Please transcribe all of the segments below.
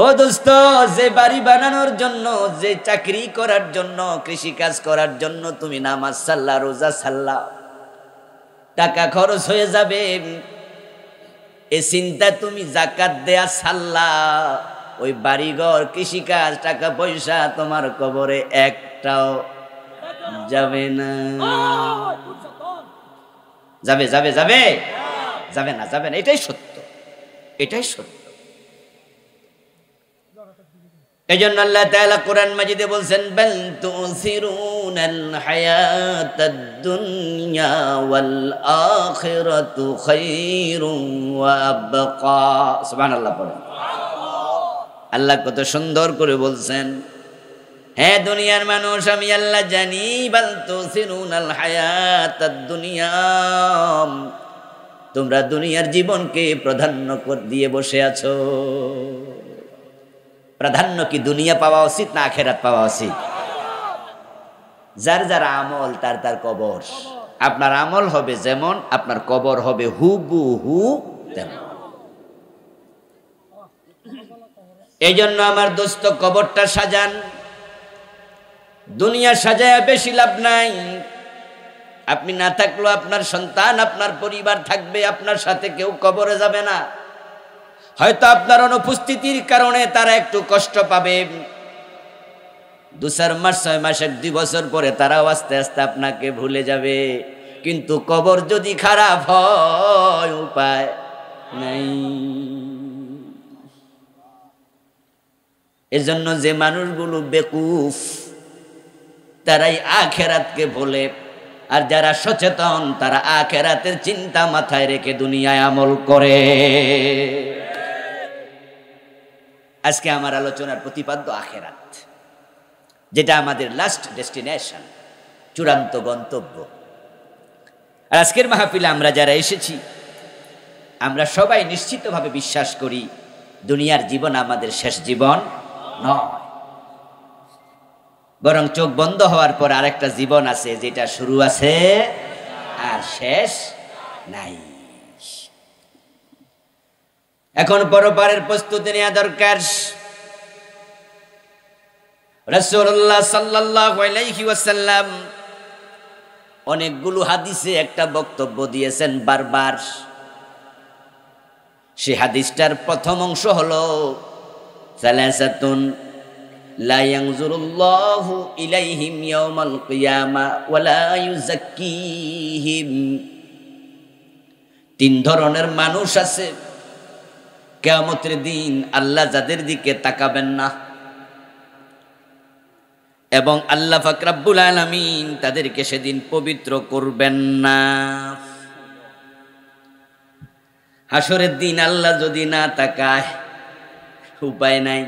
ও দোস্ত, যে বাড়ি বানানোর জন্য, যে চাকরি করার জন্য, কৃষি কাজ করার জন্য তুমি নামাজ সাল্লা, রোজা সাল্লা, টাকা খরচ হয়ে যাবে, এ চিন্তা তুমি যাকাত দেয়া সাল্লা, ওই বাড়িঘর, কৃষিকাজ, টাকা পয়সা তোমার কবরে একটাও যাবে না। যাবে যাবে যাবে যাবে না, যাবে না। এটাই সত্য, এটাই সত্য। এজন্য আল্লাহ তাআলা কোরআন মাজিদে বলছেন, বাল তুসিরুনাল হায়াতাদ দুনিয়া ওয়াল আখিরাতু খায়রুন ওয়া আবকা। সুবহানাল্লাহ পড়েন। আল্লাহ কত সুন্দর করে বলছেন, হ্যাঁ দুনিয়ার মানুষ, আমি আল্লাহ জানি, বাল তুসিরুনাল হায়াতাদ দুনিয়া, তোমরা দুনিয়ার জীবনকে প্রাধান্য দিয়ে বসে আছো। প্রাধান্য কি দুনিয়া পাওয়া উচিত না আখেরাত পাওয়া উচিত? যার যার আমল তার তার কবর। আপনার আমল হবে যেমন, আপনার কবর হবে হুবহু তেমন। এই জন্য আমার দোস্ত, কবরটা সাজান। দুনিয়া সাজায় বেশি লাভ নাই। আপনি না থাকলেও আপনার সন্তান, আপনার পরিবার থাকবে, আপনার সাথে কেউ কবরে যাবে না। হয়তো আপনার অনুপস্থিতির কারণে তারা একটু কষ্ট পাবে, 2-4 মাস, 6 মাস, 1-2 বছর পরে তারাও আস্তে আস্তে আপনাকে ভুলে যাবে। কিন্তু কবর যদি খারাপ হয়, উপায় নাই। এজন্য যে মানুষগুলো বেকুফ, তারাই আখেরাতকে ভোলে, আর যারা সচেতন তারা আখেরাতের চিন্তা মাথায় রেখে দুনিয়ায় আমল করে। আজকে আমার আলোচনার প্রতিপাদ্য আখেরাত, যেটা আমাদের লাস্ট ডেস্টিনেশন, চূড়ান্ত গন্তব্য। আর আজকের মাহফিলে আমরা যারা এসেছি, আমরা সবাই নিশ্চিতভাবে বিশ্বাস করি দুনিয়ার জীবন আমাদের শেষ জীবন নয়, বরং চোখ বন্ধ হওয়ার পর আরেকটা জীবন আছে, যেটা শুরু আছে আর শেষ নাই। এখন পরপারের প্রস্তুতি নেওয়া দরকার। রাসূলুল্লাহ সাল্লাল্লাহু আলাইহি ওয়াসাল্লাম অনেকগুলো হাদিসে একটা বক্তব্য দিয়েছেন বারবার। সেই হাদিসটার প্রথম অংশ হলো, সালাসাতুন লা ইয়ানজুরুল্লাহু ইলাইহিম ইয়াওমাল কিয়ামা ওয়া লা ইউযাক্কিহিম। 3 ধরনের মানুষ আছে কিয়ামতের দিন আল্লাহ যাদের দিকে তাকাবেন না, এবং আল্লাহ পাক রব্বুল আলামিন তাদেরকে সেদিন পবিত্র করবেন না। হাসরের দিন আল্লাহ যদি না তাকায়, উপায় নাই,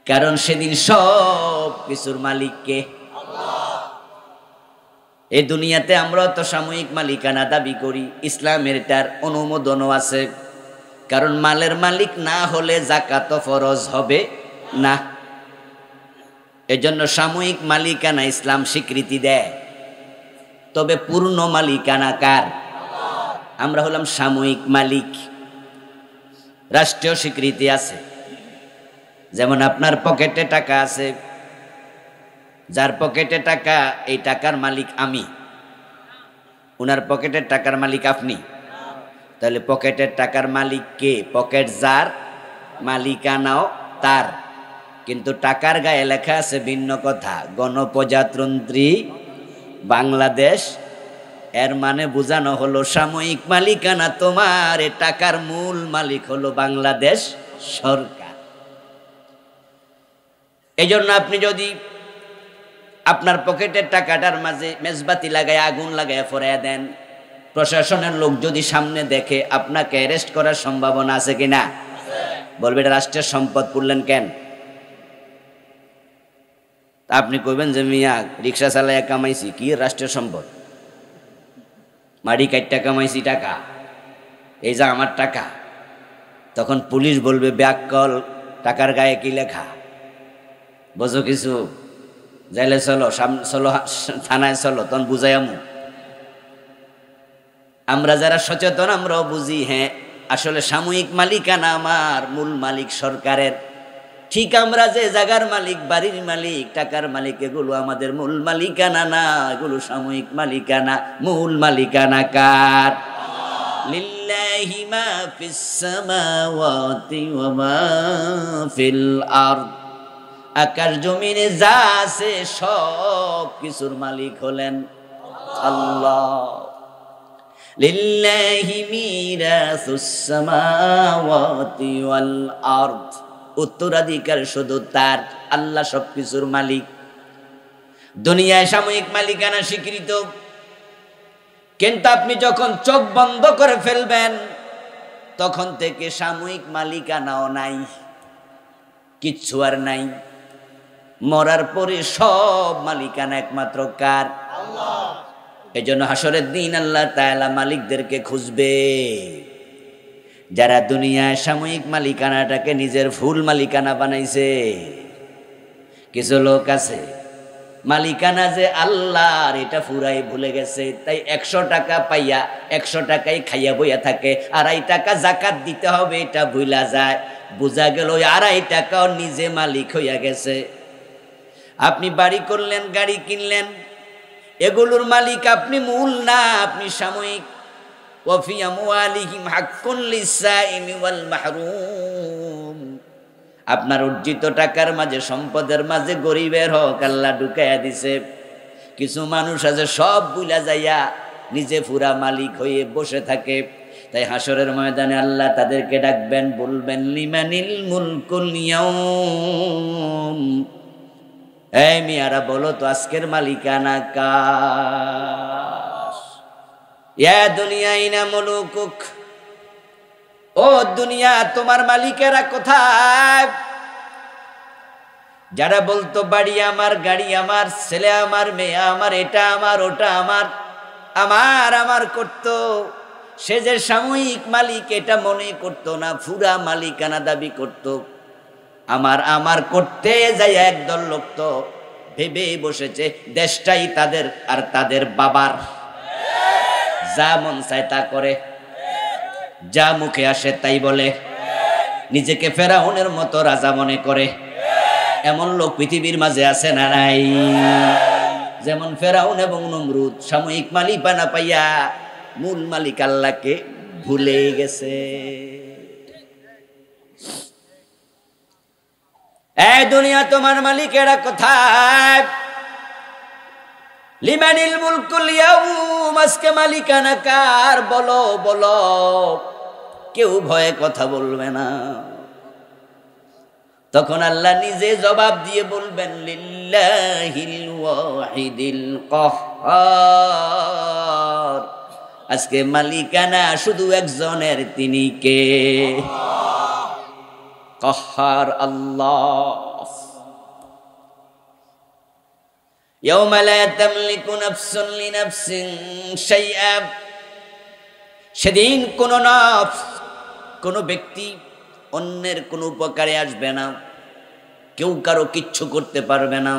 কারণ সেদিন সব কিছুর মালিক কে? আল্লাহ। এই দুনিয়াতে আমরা তো সাময়িক মালিকানা দাবি করি, ইসলামের তার অনুমোদনও আছে, কারণ মালের মালিক না হলে যাকাত ফরজ হবে না। এজন্য সাময়িক মালিকানা ইসলাম স্বীকৃতি দেয়, তবে পূর্ণ মালিকানা কার? আমরা হলাম সাময়িক মালিক। রাষ্ট্রীয় স্বীকৃতি আছে, যেমন আপনার পকেটে টাকা আছে, যার পকেটে টাকা, এই টাকার মালিক আমি, উনার পকেটের টাকার মালিক আপনি। তাহলে পকেটের টাকার মালিক কে? পকেট যার, মালিকানাও তার। কিন্তু টাকার গায়ে লেখা আছে ভিন্ন কথা, গণপ্রজাতন্ত্রী বাংলাদেশ। এর মানে বোঝানো হলো সাময়িক মালিকানা তোমার, এ টাকার মূল মালিক হলো বাংলাদেশ সরকার। এই জন্য আপনি যদি আপনার পকেটের টাকাটার মাঝে মেজবাতি লাগায়, আগুন লাগায় ফরাইয়া দেন, প্রশাসনের লোক যদি সামনে দেখে, আপনাকে অ্যারেস্ট করার সম্ভাবনা আছে কিনা? বলবে এটা রাষ্ট্রের সম্পদ, পড়লেন কেন? আপনি কইবেন যে মিয়া রিক্সা চালাইয়া কামাইছি, কি রাষ্ট্রের সম্পদ? মাড়ি কাটটা কামাইছি টাকা, এই যে আমার টাকা। তখন পুলিশ বলবে ব্যাককল, টাকার গায়ে কি লেখা? বোঝো কিছু? যাইলে চলো, চলো থানায় চলো, তখন বুঝাইয়ামু। আমরা যারা সচেতন আমরাও বুঝি, হ্যাঁ আসলে সাময়িক মালিকানা আমার, মূল মালিক সরকারের। ঠিক আমরা যে জায়গার মালিক, বাড়ির মালিক, টাকার মালিক, এগুলো আমাদের মূল মালিকানা না, এগুলো সাময়িক মালিকানা। মূল মালিকানা কার? লিল্লাহি মা ফিস সামাওয়াতি ওয়া মা ফিল আরদ। আকাশ জমিনে যা আছে সব কিছুর মালিক হলেন আল্লাহ। লিল্লাহি মিরাসুস সামাওয়াতি ওয়াল আরদ। উত্তরাধিকার শুধু তার, আল্লাহ সবকিছুর মালিক। দুনিয়ায় সাময়িক মালিকানা স্বীকৃত, কিন্তু আপনি যখন চোখ বন্ধ করে ফেলবেন তখন থেকে সাময়িক মালিকানাও নাই, কিচ্ছু আর নাই। মরার পরে সব মালিকানা একমাত্র কার? আল্লাহ। এজন্য হাসরের দিন আল্লাহ তাআলা মালিকদেরকে খুঁজবে, যারা দুনিয়ায় সাময়িক মালিকানাটাকে নিজের ফুল মালিকানা বানাইছে। কিছু লোক আছে মালিকানা যে আল্লাহর এটা পুরাই ভুলে গেছে, তাই 100 টাকা পাইয়া 100 টাকাই খাইয়া বইয়া থাকে। 2.5 টাকা জাকাত দিতে হবে এটা ভুলা যায়। বোঝা গেল 2.5 টাকাও নিজে মালিক হইয়া গেছে। আপনি বাড়ি করলেন, গাড়ি কিনলেন, এগুলোর মালিক আপনি, মূল না, আপনি সাময়িক। ওয়াফি আমওয়ালিহিম হাক্কুন লিসাইমি ওয়াল মাহরুম। আপনার অর্জিত টাকার মাঝে, সম্পদের মাঝে গরিবের হক আল্লাহ ঢুকাইয়া দিছে। কিছু মানুষ আছে সব ভুলা যাইয়া নিজে পুরা মালিক হয়ে বসে থাকে। তাই হাসরের ময়দানে আল্লাহ তাদেরকে ডাকবেন, বলবেন লিমানিল মুলকুল ইয়াউম। এই মিয়ারা বলো তো আজকের মালিকানা কার? ইয়া দুনিয়া ইনা মুলুকুক। ও দুনিয়া, তোমার মালিকেরা কোথায়? যারা বলতো বাড়ি আমার, গাড়ি আমার, ছেলে আমার, মেয়ে আমার, এটা আমার, ওটা আমার, আমার আমার করতো, সে যে সাময়িক মালিক এটা মনে করতো না, পুরা মালিকানা দাবি করতো। আমার আমার করতে যাই একদল লোক তো ভেবে বসেছে দেশটাই তাদের আর তাদের বাবার। যা মন চায় তা করে, যা মুখে আসে তাই বলে, নিজেকে ফেরাউনের মতো রাজা মনে করে। এমন লোক পৃথিবীর মাঝে আছে না নাই? যেমন ফেরাউন এবং নমরুদ সাময়িক মালিকানা পাইয়া মূল মালিক আল্লাহকে ভুলে গেছে। এই দুনিয়া, তোমার মালিকেরা কোথায়? লিমানিল মুলকুল ইয়াউম। আজকে মালিকানা কার? বলো বলো। কেউ ভয়ে কথা বলবে না। তখন আল্লাহ নিজে জবাব দিয়ে বলবেন লিল্লাহিল ওয়াহিদিল কাহ্হার। আজকে মালিকানা শুধু একজনের, তিনি কে? কাহ্হার আল্লাহ। ইয়াউমা লা তামলিকু নাফসুন লিনাফসিন শাইআ। সেদিন কোন নফস, কোন ব্যক্তি অন্যের কোন উপকারে আসবে না, কেউ কারো কিচ্ছু করতে পারবে না।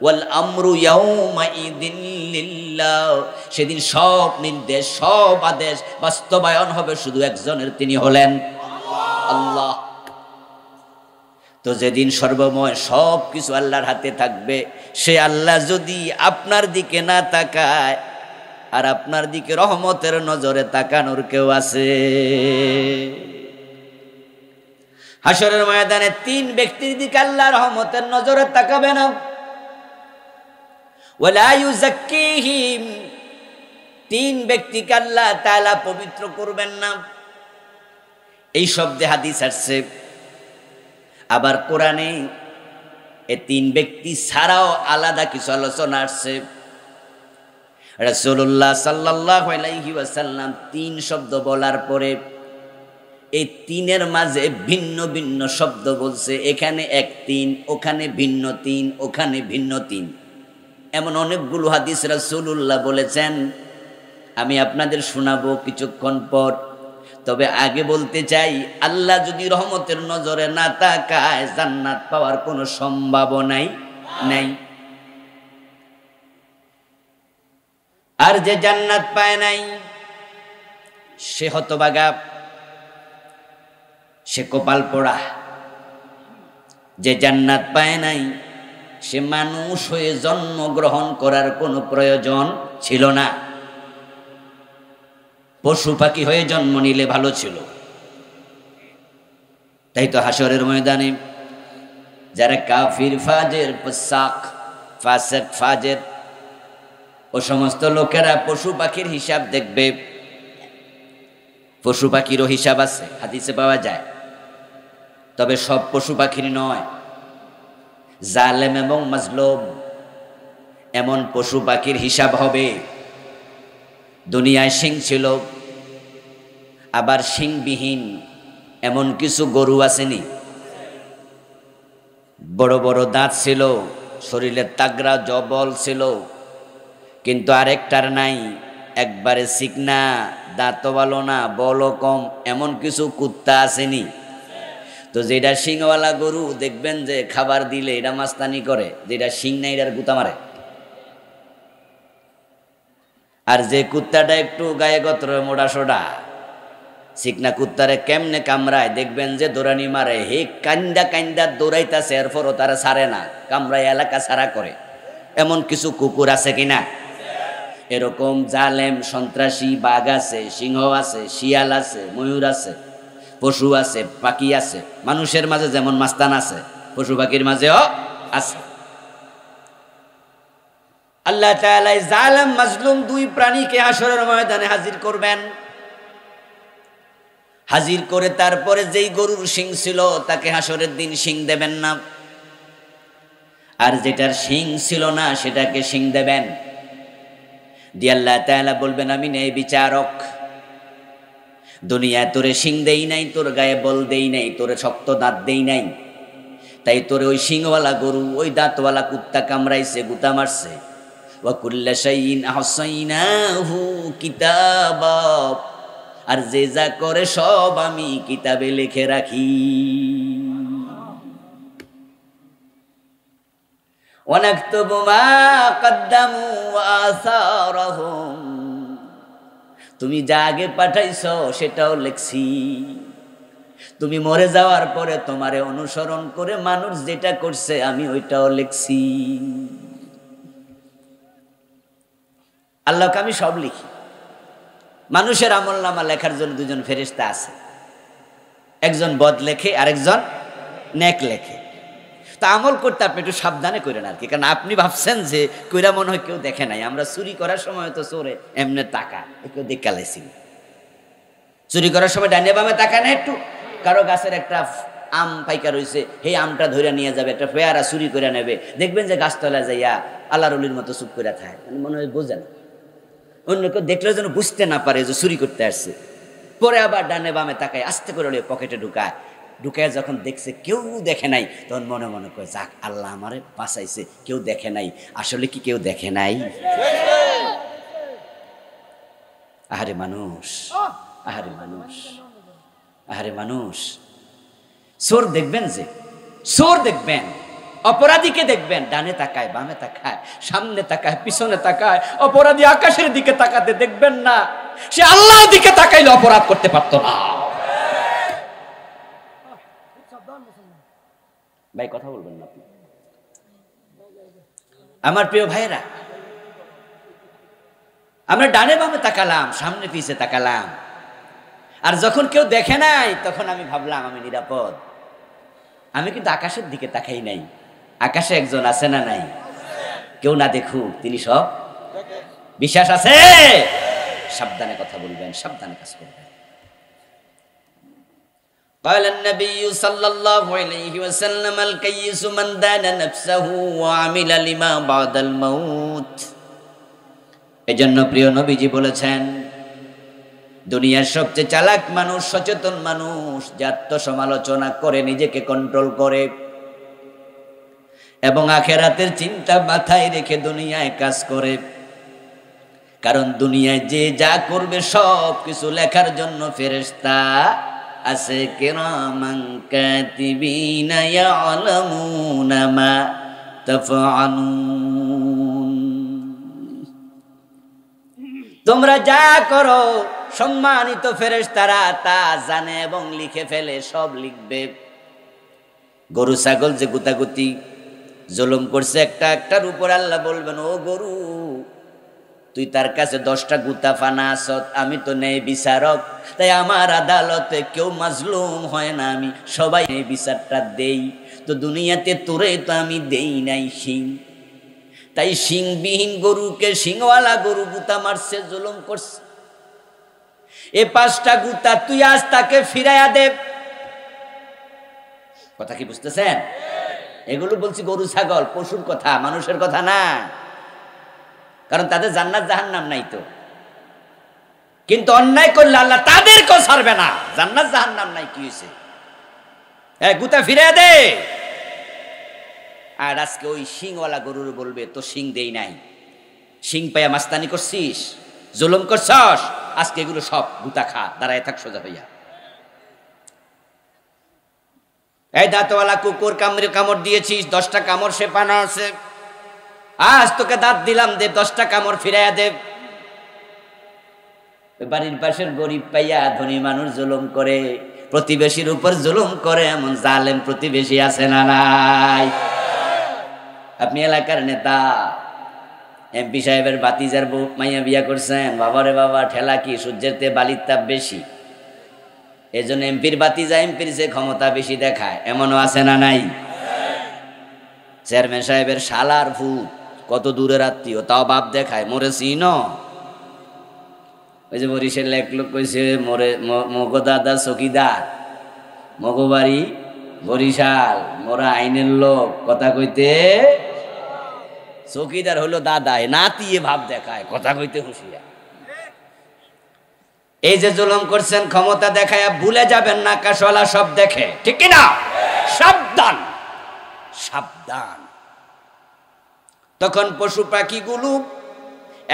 ওয়াল আমরু ইয়াউমাইদিন লিল্লাহ। সেদিন সব নির্দেশ, সব আদেশ বাস্তবায়ন হবে শুধু একজনের, তিনি হলেন আল্লাহ। তো যেদিন সর্বময় সব কিছু আল্লাহর হাতে থাকবে, সে আল্লাহ যদি আপনার দিকে না তাকায়, আর আপনার দিকে রহমতের নজরে তাকানোর কেউ আছে? হাসরের ময়দানে 3 ব্যক্তির দিকে আল্লাহ রহমতের নজরে তাকাবে না। ওয়ালা ইউযাক্কিহিম। 3 ব্যক্তিকে আল্লাহ তাআলা পবিত্র করবেন না। এই শব্দে হাদিস আসছে। আবার কোরআনে এই 3 ব্যক্তি ছাড়াও আলাদা কিছু আলোচনা আসছে। রাসূলুল্লাহ সাল্লাল্লাহু আলাইহি ওয়াসাল্লাম 3 শব্দ বলার পরে এই 3-এর মাঝে ভিন্ন ভিন্ন শব্দ বলছে। এখানে 1 3, ওখানে ভিন্ন 3, ওখানে ভিন্ন 3। এমন অনেকগুলো হাদিস রাসূলুল্লাহ বলেছেন, আমি আপনাদের শোনাবো কিছুক্ষণ পর। তবে আগে বলতে চাই, আল্লাহ যদি রহমতের নজরে না তাকায়, জান্নাত পাওয়ার কোনো সম্ভাবনাই নাই। আর যে জান্নাত পায় নাই সে হতভাগা। সে কপাল পোড়া। যে জান্নাত পায় নাই সে মানুষ হয়ে জন্মগ্রহণ করার কোনো প্রয়োজন ছিল না, পশু পাখি হয়ে জন্ম নিলে ভালো ছিল। তাই তো হাসরের ময়দানে যারা কাফির, ফাজের, ফাসেক, ফাজের, ও সমস্ত লোকেরা পশু পাখির হিসাব দেখবে। পশু পাখিরও হিসাব আছে, হাদিসে পাওয়া যায়, তবে সব পশু পাখির নয়। জালেম এবং মাজলুম এমন পশু পাখির হিসাব হবে। দুনিয়ায় শিং ছিল, আবার শিংবিহীন এমন কিছু গরু আসেনি। বড় বড় দাঁত ছিল, শরীরের তাগড়া জবল ছিল, কিন্তু আরেকটার নাই, একবারে চিকনা, দাঁতও ভালো না, বলও কম, এমন কিছু কুত্তা আসেনি। তো যেটা শিংওয়ালা গরু দেখবেন যে খাবার দিলে এটা মাস্তানি করে, যেটা শিং নাই এটার গুতা মারে। আর যে কুত্তাটা একটু গায়ে গত্র মোটা সোডা, চিকনা কুত্তারে কেমনে কামড়ায় দেখবেন যে দৌড়ানি মারে, হে কান্দা কান্দা দৌড়াইতাছে, এরপরও তারা ছাড়ে না, কামড়ায় এলাকা ছাড়া করে। এমন কিছু কুকুর আছে কিনা? এরকম জালেম সন্ত্রাসী বাঘ আছে, সিংহ আছে, শিয়াল আছে, ময়ূর আছে, পশু আছে, পাখি আছে। মানুষের মাঝে যেমন মাস্তান আছে, পশু পাখির মাঝেও আছে। আল্লাহ তাআলা জালেম মাজলুম দুই প্রাণীকে হাসরের ময়দানে হাজির করবেন। হাজির করে তারপরে যেই গরুর শিং ছিল তাকে হাসরের দিন শিং দেবেন না, আর যেটার শিং ছিল না সেটাকে শিং দেবেন। দিয়ে আল্লাহ তাআলা বলবেন, আমি ন্যায় বিচারক, দুনিয়ায় তোরে শিং দেই নাই, তোর গায়ে বল দেই নাই, তোরে শক্ত দাঁত দেই নাই, তাই তোরে ওই শিংওয়ালা গরু, ওই দাঁতওয়ালা কুত্তা কামড়াইছে, গুতা মারছে। ওয়া কুল্লা শাইইন আহসাইনাহু কিতাবা, আর যে যা করে সব আমি কিতাবে লিখে রাখি। ওয়া নাকতুবু মা কদ্দামু ওয়া আসারহুম, তুমি যা আগে পাঠাইছো সেটাও লিখছি। তুমি মরে যাওয়ার পরে তোমারে অনুসরণ করে মানুষ যেটা করছে আমি ওইটাও লিখছি। আল্লাহকে আমি সব লিখি। মানুষের আমলনামা লেখার জন্য দুজন ফেরেশতা আছে, একজন বদ লেখে আরেকজন নেক লেখে। তা আমল করতে আপনি একটু সাবধানে করেন আর কি, কারণ আপনি ভাবছেন যে কইরা মনে হয় কেউ দেখে নাই। আমরা চুরি করার সময় তো চোরে এমনি টাকা কেউ দেখালেছি, চুরি করার সময় ডাইনে বামে তাকা না, একটু কারো গাছের একটা আম পাইকা রয়েছে, সেই আমটা ধরে নিয়ে যাবে, একটা পেয়ারা চুরি করে নেবে, দেখবেন যে গাছতলা যাইয়া আল্লাহর ওলির মতো চুপ করে থাকে, মনে হয় বোঝেন, অন্য কেউ দেখলে যেন বুঝতে না পারে যে চুরি করতে আসছে। পরে আবার ডানে বামে তাকায়, আস্তে করে পকেটে ঢুকায়, ঢুকায় যখন দেখছে কেউ দেখে নাই, তখন মনে মনে করে যাক আল্লাহ আমারে বাঁচাইছে, কেউ দেখে নাই। আসলে কি কেউ দেখে নাই? আহারে মানুষ, আহারে মানুষ, আহারে মানুষ। চোর দেখবেন, যে চোর দেখবেন, অপরাধীকে দেখবেন, ডানে তাকায়, বামে তাকায়, সামনে তাকায়, পিছনে তাকায়। অপরাধী আকাশের দিকে তাকাতে দেখবেন না, সে আল্লাহর দিকে তাকাইলে অপরাধ করতে পারতো না। ভাই কথা বলবেন না আপনি? আমার প্রিয় ভাইয়েরা, আমরা ডানে বামে তাকালাম, সামনে পিছে তাকালাম, আর যখন কেউ দেখে নাই তখন আমি ভাবলাম আমি নিরাপদ। আমি কিন্তু আকাশের দিকে তাকাই নাই। আকাশে একজন আছে না নাই? কেউ না দেখুক, তিনি সব বিশ্বাস আছে। সাবধানে কথা বলবেন, সাবধানে কাজ করবেন। قال النبي صلى الله عليه وسلم الكيس من دان نفسه وعمل لما بعد الموت। এজন্য প্রিয় নবীজি বলেছেন, দুনিয়ার সবচেয়ে চালাক মানুষ, সচেতন মানুষ, যে আত্মসমালোচনা করে, নিজেকে কন্ট্রোল করে এবং আখিরাতের চিন্তা মাথায় রেখে দুনিয়ায় কাজ করে। কারণ দুনিয়ায় যে যা করবে সব কিছু লেখার জন্য ফেরেশতা আছে, কিরামান কাতিবিনা ইয়ালামুনা মা তাফআলুন। তোমরা যা করো সম্মানিত ফেরেশতারা তা জানে এবং লিখে ফেলে, সব লিখবে। গরু ছাগল যে গুতাগুতি জুলুম করছে একটা একটার উপর, আল্লাহ বলবেন, ও গরু, তুই তার কাছে 10টা গুতা ফানা আসত, আমি তো নেই বিচারক, তাই আমার আদালতে কেউ মাজলুম হয় না, আমি সবাই এই বিচারটা দেই। তো দুনিয়াতে তোরে তো আমি দেই নাই শিং, তাই শিংবিহীন গরুকে শিংওয়ালা গরু গুতা মারছে, জুলুম করছে। এ 5টা গুতা তুই আজ তাকে ফিরাইয়া দে। কথা কি বুঝতেছেন? এগুলো বলছি গরু ছাগল পশুর কথা, মানুষের কথা না, কারণ তাদের জান্নাত জাহান্নাম নাই তো। কিন্তু অন্যায় করলে আল্লাহ তাদেরকেও ছাড়বে না, জান্নাত জাহান্নাম নাই, কি হয়েছে, গুতা ফিরে দে। আর আজকে ওই শিংওয়ালা গরুর বলবে, তো শিং দেই নাই, শিং পাইয়া মাস্তানি করছিস, জুলুম করছস, আজকে এগুলো সব গুতা খা, দাঁড়ায় থাক সোজা হইয়া। এই দাঁতওয়ালা কুকুর কামড় দিয়েছিস, 10টা কামড় সে পানা আছে, আজ তোকে দাঁত দিলাম, দে 10টা কামড় ফিরাইয়া দে। বাড়ির পাশের গরিব পাইয়া ধনী মানুষ জুলুম করে, প্রতিবেশীর উপর জুলুম করে, এমন জালেম প্রতিবেশী আছে না নাই? আপনি এলাকার নেতা, এমপি সাহেবের ভাতিজার বউ মাইয়া বিয়া করছেন, বাবারে বাবা, ঠেলা কি, সূর্যের তে বালির তাপ বেশি, এই জন্য এমপির ভাতিজা এমপির যে ক্ষমতা বেশি দেখায়, এমনও আছে না নাই? চেয়ারম্যান সাহেবের শালার ভূত, কত দূরের আত্মীয়, তাও বাপ দেখায়, মরেছি ন। ওই যে বরিশাল এক লোক কইছে, মগো দাদা চকিদার, মগো বাড়ি বরিশাল, মোরা আইনের লোক, কথা কইতে চকিদার হলো দাদায়, নাতিয়ে ভাব দেখায়, কথা কইতে হুঁশিয়ার। এই যে জুলুম করছেন ক্ষমতা দেখায়, ভুলে যাবেন না কাশওয়ালা সব দেখে, ঠিক কিনা? সাবধান সাবধান। তখন পশু পাখিগুলো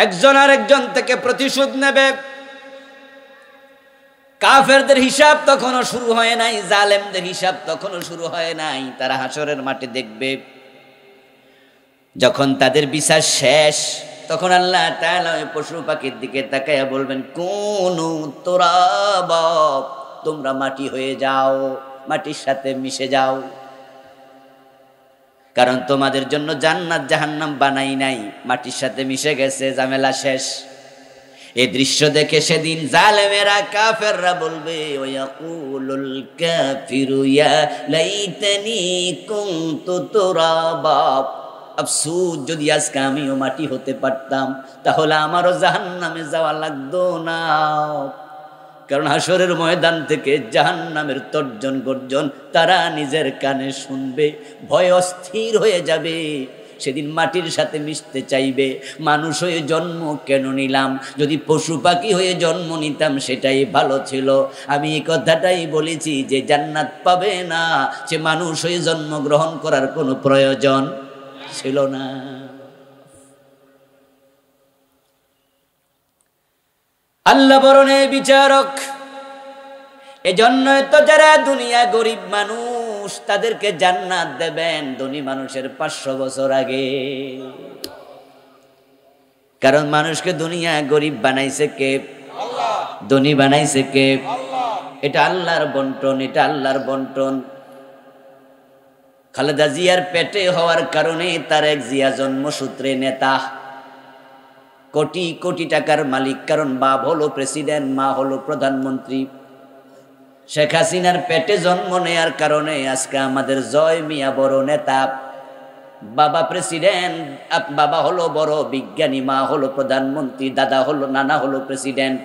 একজন আর একজন থেকে প্রতিশোধ নেবে। কাফেরদের হিসাব তখনও শুরু হয় নাই, জালেমদের হিসাব তখনও শুরু হয় নাই। তারা হাসরের মাঠে দেখবে, যখন তাদের বিচার শেষ, তখন আল্লাহ তাআলা ওই পশু পাখির দিকে তাকায়া বলবেন, কুনু তুরাবা, তোমরা মাটি হয়ে যাও, মাটির সাথে মিশে যাও, কারণ তোমাদের জন্য জান্নাত জাহান্নাম বানাই নাই, মাটির সাথে মিশে গেছে, ঝামেলা শেষ। এই দৃশ্য দেখে সেদিন জালেমেরা কাফেররা বলবে, ওয়ায়াকুলুল কাফিরু ইয়া লাইতানি কুনতু তুরাবা, আফসোস, যদি আজকে আমিও মাটি হতে পারতাম, তাহলে আমারও জাহান্নামে যাওয়া লাগতো না। কারণ হাসরের ময়দান থেকে জাহান্নামের তর্জন গর্জন তারা নিজের কানে শুনবে, ভয় অস্থির হয়ে যাবে, সেদিন মাটির সাথে মিশতে চাইবে। মানুষ হয়ে জন্ম কেন নিলাম, যদি পশু পাখি হয়ে জন্ম নিতাম সেটাই ভালো ছিল। আমি এই কথাটাই বলেছি, যে জান্নাত পাবে না সে মানুষ হয়ে জন্মগ্রহণ করার কোনো প্রয়োজন ছিল না। আল্লাহ বরণে বিচারক, এজন্যই তো যারা দুনিয়া গরিব মানুষ তাদেরকে জান্নাত দেবেন ধনী মানুষের 500 বছর আগে। কারণ মানুষকে দুনিয়া গরিব বানাইছে কে? আল্লাহ। ধনী বানাইছে কে? আল্লাহ। এটা আল্লাহর বন্টন, এটা আল্লাহর বন্টন। খালেদা জিয়ার পেটে হওয়ার কারণে তার এক জিয়া জন্মসূত্রে নেতা, কোটি কোটি টাকার মালিক, কারণ বাপ হলো প্রেসিডেন্ট, মা হলো প্রধানমন্ত্রী। শেখ হাসিনার পেটে জন্ম নেয়ার কারণে আজকে আমাদের জয় মিয়া বড় নেতা, বাবা প্রেসিডেন্ট, বাবা হলো বড় বিজ্ঞানী, মা হলো প্রধানমন্ত্রী, দাদা হলো, নানা হলো প্রেসিডেন্ট।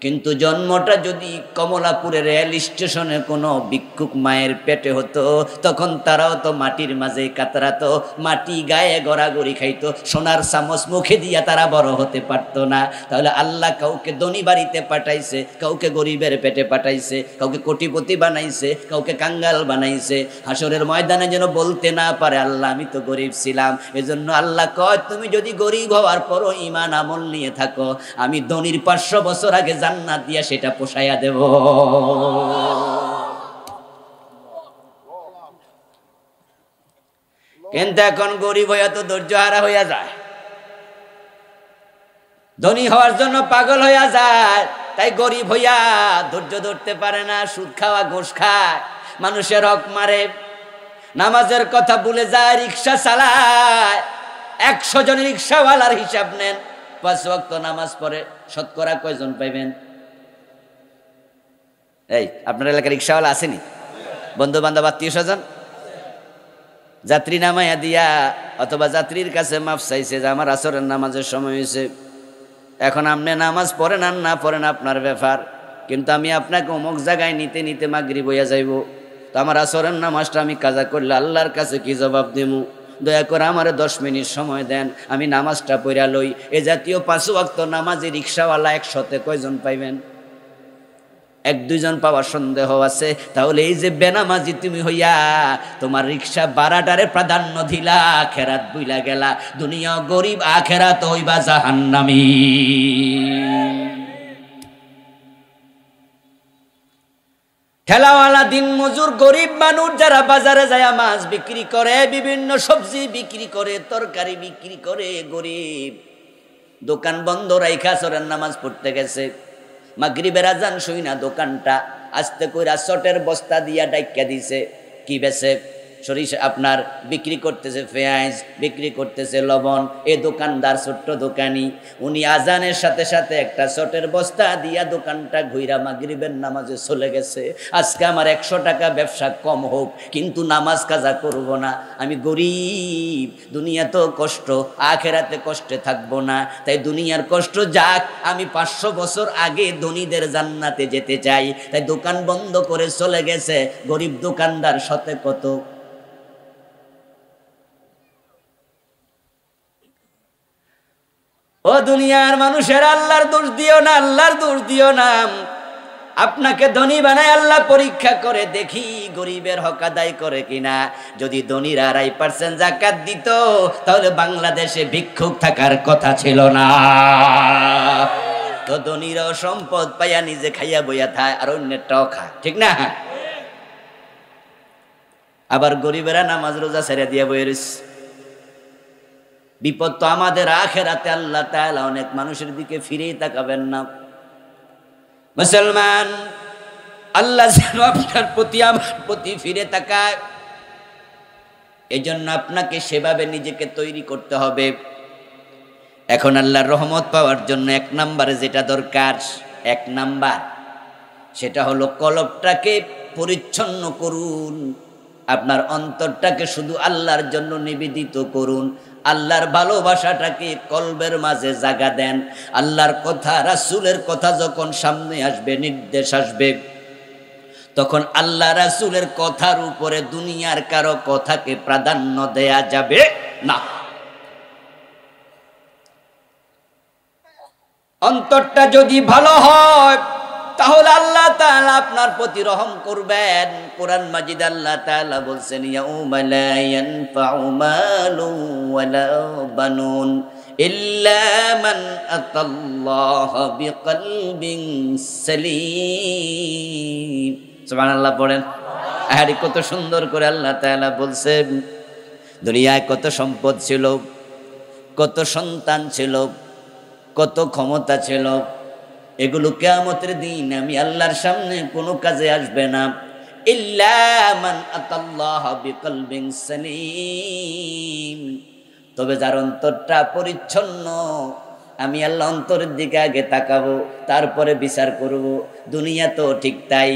কিন্তু জন্মটা যদি কমলাপুরের রেল স্টেশনে কোনো ভিক্ষুক মায়ের পেটে হতো, তখন তারাও তো মাটির মাঝে কাতরাতো, মাটি গায়ে গড়াগড়ি খাইতো, সোনার চামচ মুখে দিয়া তারা বড় হতে পারতো না। তাহলে আল্লাহ কাউকে ধনী বাড়িতে পাঠাইছে, কাউকে গরিবের পেটে পাঠাইছে, কাউকে কোটিপতি বানাইছে, কাউকে কাঙ্গাল বানাইছে। হাসরের ময়দানে যেন বলতে না পারে, আল্লাহ আমি তো গরিব ছিলাম। এজন্য আল্লাহ কয়, তুমি যদি গরিব হওয়ার পরও ঈমান আমল নিয়ে থাকো, আমি ধনীর 500 বছর আগে জান্নাত দিয়া সেটা পোষাইয়া দেব। কিন্তু এখন গরিব হইয়া তো ধৈর্য হারা হইয়া যায়। ধনী হওয়ার জন্য পাগল হইয়া যায়, তাই গরিব হইয়া ধৈর্য ধরতে পারে না, সুদ খাওয়া ঘুষ খায়, মানুষের হক মারে, নামাজের কথা ভুলে যায়, রিক্সা চালায়। 100 জন রিক্সাওয়ালার হিসাব নেন, 5 ওয়াক্ত নামাজ পড়ে, শতকরা কয়জন পাইবেন? এই আপনার এলাকার রিক্সাওয়ালা আসেনি? বন্ধু বান্ধব আত্মীয় স্বজন যাত্রী নামাইয়া দিয়া অথবা যাত্রীর কাছে মাফ চাইছে যে আমার আসরের নামাজের সময় হয়েছে, এখন আপনি নামাজ পড়েন আর না পড়েন আপনার ব্যাপার, কিন্তু আমি আপনাকে অমুক জায়গায় নিতে নিতে মাগরিব হইয়া যাইব, তো আমার আসরের নামাজটা আমি কাজা করলে আল্লাহর কাছে কি জবাব দেবো? দয়া করে আমার 10 মিনিট সময় দেন, আমি নামাজটা পড়া লই। এ জাতীয় 5 ওয়াক্ত নামাজি রিক্সাওয়ালা 100-তে কয়জন পাইবেন? 1-2 জন পাওয়ার সন্দেহ আছে। তাহলে এই যে বেনামাজি তুমি হইয়া তোমার রিক্সা ভাড়াটারে প্রাধান্য দিলা, আখেরাত বুইলা গেলা, দুনিয়া গরিব, আখেরাত হইবা জাহান্নামী। ঠেলাওয়ালা, দিন মজুর, গরিব মানুষ যারা বাজারে যায় মাছ বিক্রি করে, বিভিন্ন সবজি বিক্রি করে, তরকারি বিক্রি করে, গরিব দোকান বন্ধ রাইখা আসরের নামাজ পড়তে গেছে, মাগরিবের আজান শুই না, দোকানটা আস্তে কইরা চটের বস্তা দিয়া ডাইকা দিছে, কি বেছে? সরিষা আপনার বিক্রি করতেছে, পেঁয়াজ বিক্রি করতেছে, লবণ। এই দোকানদার ছোট্ট দোকানি, উনি আজানের সাথে সাথে একটা চটের বস্তা দিয়া দোকানটা ঘুইরা মাগরিবের নামাজে চলে গেছে। আজকে আমার 100 টাকা ব্যবসা কম হোক, কিন্তু নামাজ কাজা করব না, আমি গরিব, দুনিয়া তো কষ্ট, আখেরাতে কষ্টে থাকবো না, তাই দুনিয়ার কষ্ট যাক, আমি 500 বছর আগে ধনীদের জান্নাতে যেতে চাই। তাই দোকান বন্ধ করে চলে গেছে গরিব দোকানদার। শতে কত? ও দুনিয়ার মানুষের, আল্লাহর দোষ দিও না, আল্লাহর দোষ দিও না। আপনাকে ধনী বানায় আল্লাহ পরীক্ষা করে দেখি গরিবের হক আদায় করে কিনা। যদি ধনীরা 2.5% যাকাত দিত, তাহলে বাংলাদেশে ভিক্ষুক থাকার কথা ছিল না। তো ধনীরাও সম্পদ পাইয়া নিজে খাইয়া বইয়া থায়, আর অন্যেরটাও খায়, ঠিক না? আবার গরিবেরা নামাজ রোজা ছেড়ে দিয়ে বইয়ে রয়েছে। বিপদ তো আমাদের আখেরাতে। আল্লাহ তাআলা অনেক মানুষের দিকে ফিরেই তাকাবেন না। মুসলমান, আল্লাহ যেন আপনার প্রতি, আমার প্রতি ফিরে তাকায়, এজন্য আপনাকে সেভাবে নিজেকে তৈরি করতে হবে। এখন আল্লাহর রহমত পাওয়ার জন্য 1 নম্বরে যেটা দরকার, 1 নাম্বার, সেটা হলো কলবটাকে পরিচ্ছন্ন করুন, আপনার অন্তরটাকে শুধু আল্লাহর জন্য নিবেদিত করুন, আল্লাহর ভালোবাসাটাকে কলবের মাঝে জায়গা দেন। আল্লাহর কথা, রাসূলের কথা যখন সামনে আসবে, নির্দেশ আসবে, তখন আল্লাহ রাসূলের কথার উপরে দুনিয়ার কারো কথাকে প্রাধান্য দেয়া যাবে না। অন্তরটা যদি ভালো হয়, তাহলে আল্লাহ তাআলা আপনার প্রতি রহম করবেন। কোরআন মাজিদ আল্লাহ তাআলা বলছেন, ইয়াউমা লা ইয়ানফাউ মালুন ওয়ালা বানুন ইল্লা মান আতাল্লাহা বিকলবিন সালিম। সুবহানাল্লাহ পড়েন। আরে কত সুন্দর করে আল্লাহ তাআলা বলছেন, দুনিয়ায় কত সম্পদ ছিল, কত সন্তান ছিল, কত ক্ষমতা ছিল, এগুলো কিয়ামতের দিন আমি আল্লাহর সামনে কোনো কাজে আসবে না। ইল্লা মান আতাল্লাহা বিকলবিন সালিম, তবে যার অন্তরটা পরিচ্ছন্ন, আমি আল্লাহ অন্তরের দিকে আগে তাকাবো, তারপরে বিচার করব। দুনিয়া তো ঠিক তাই,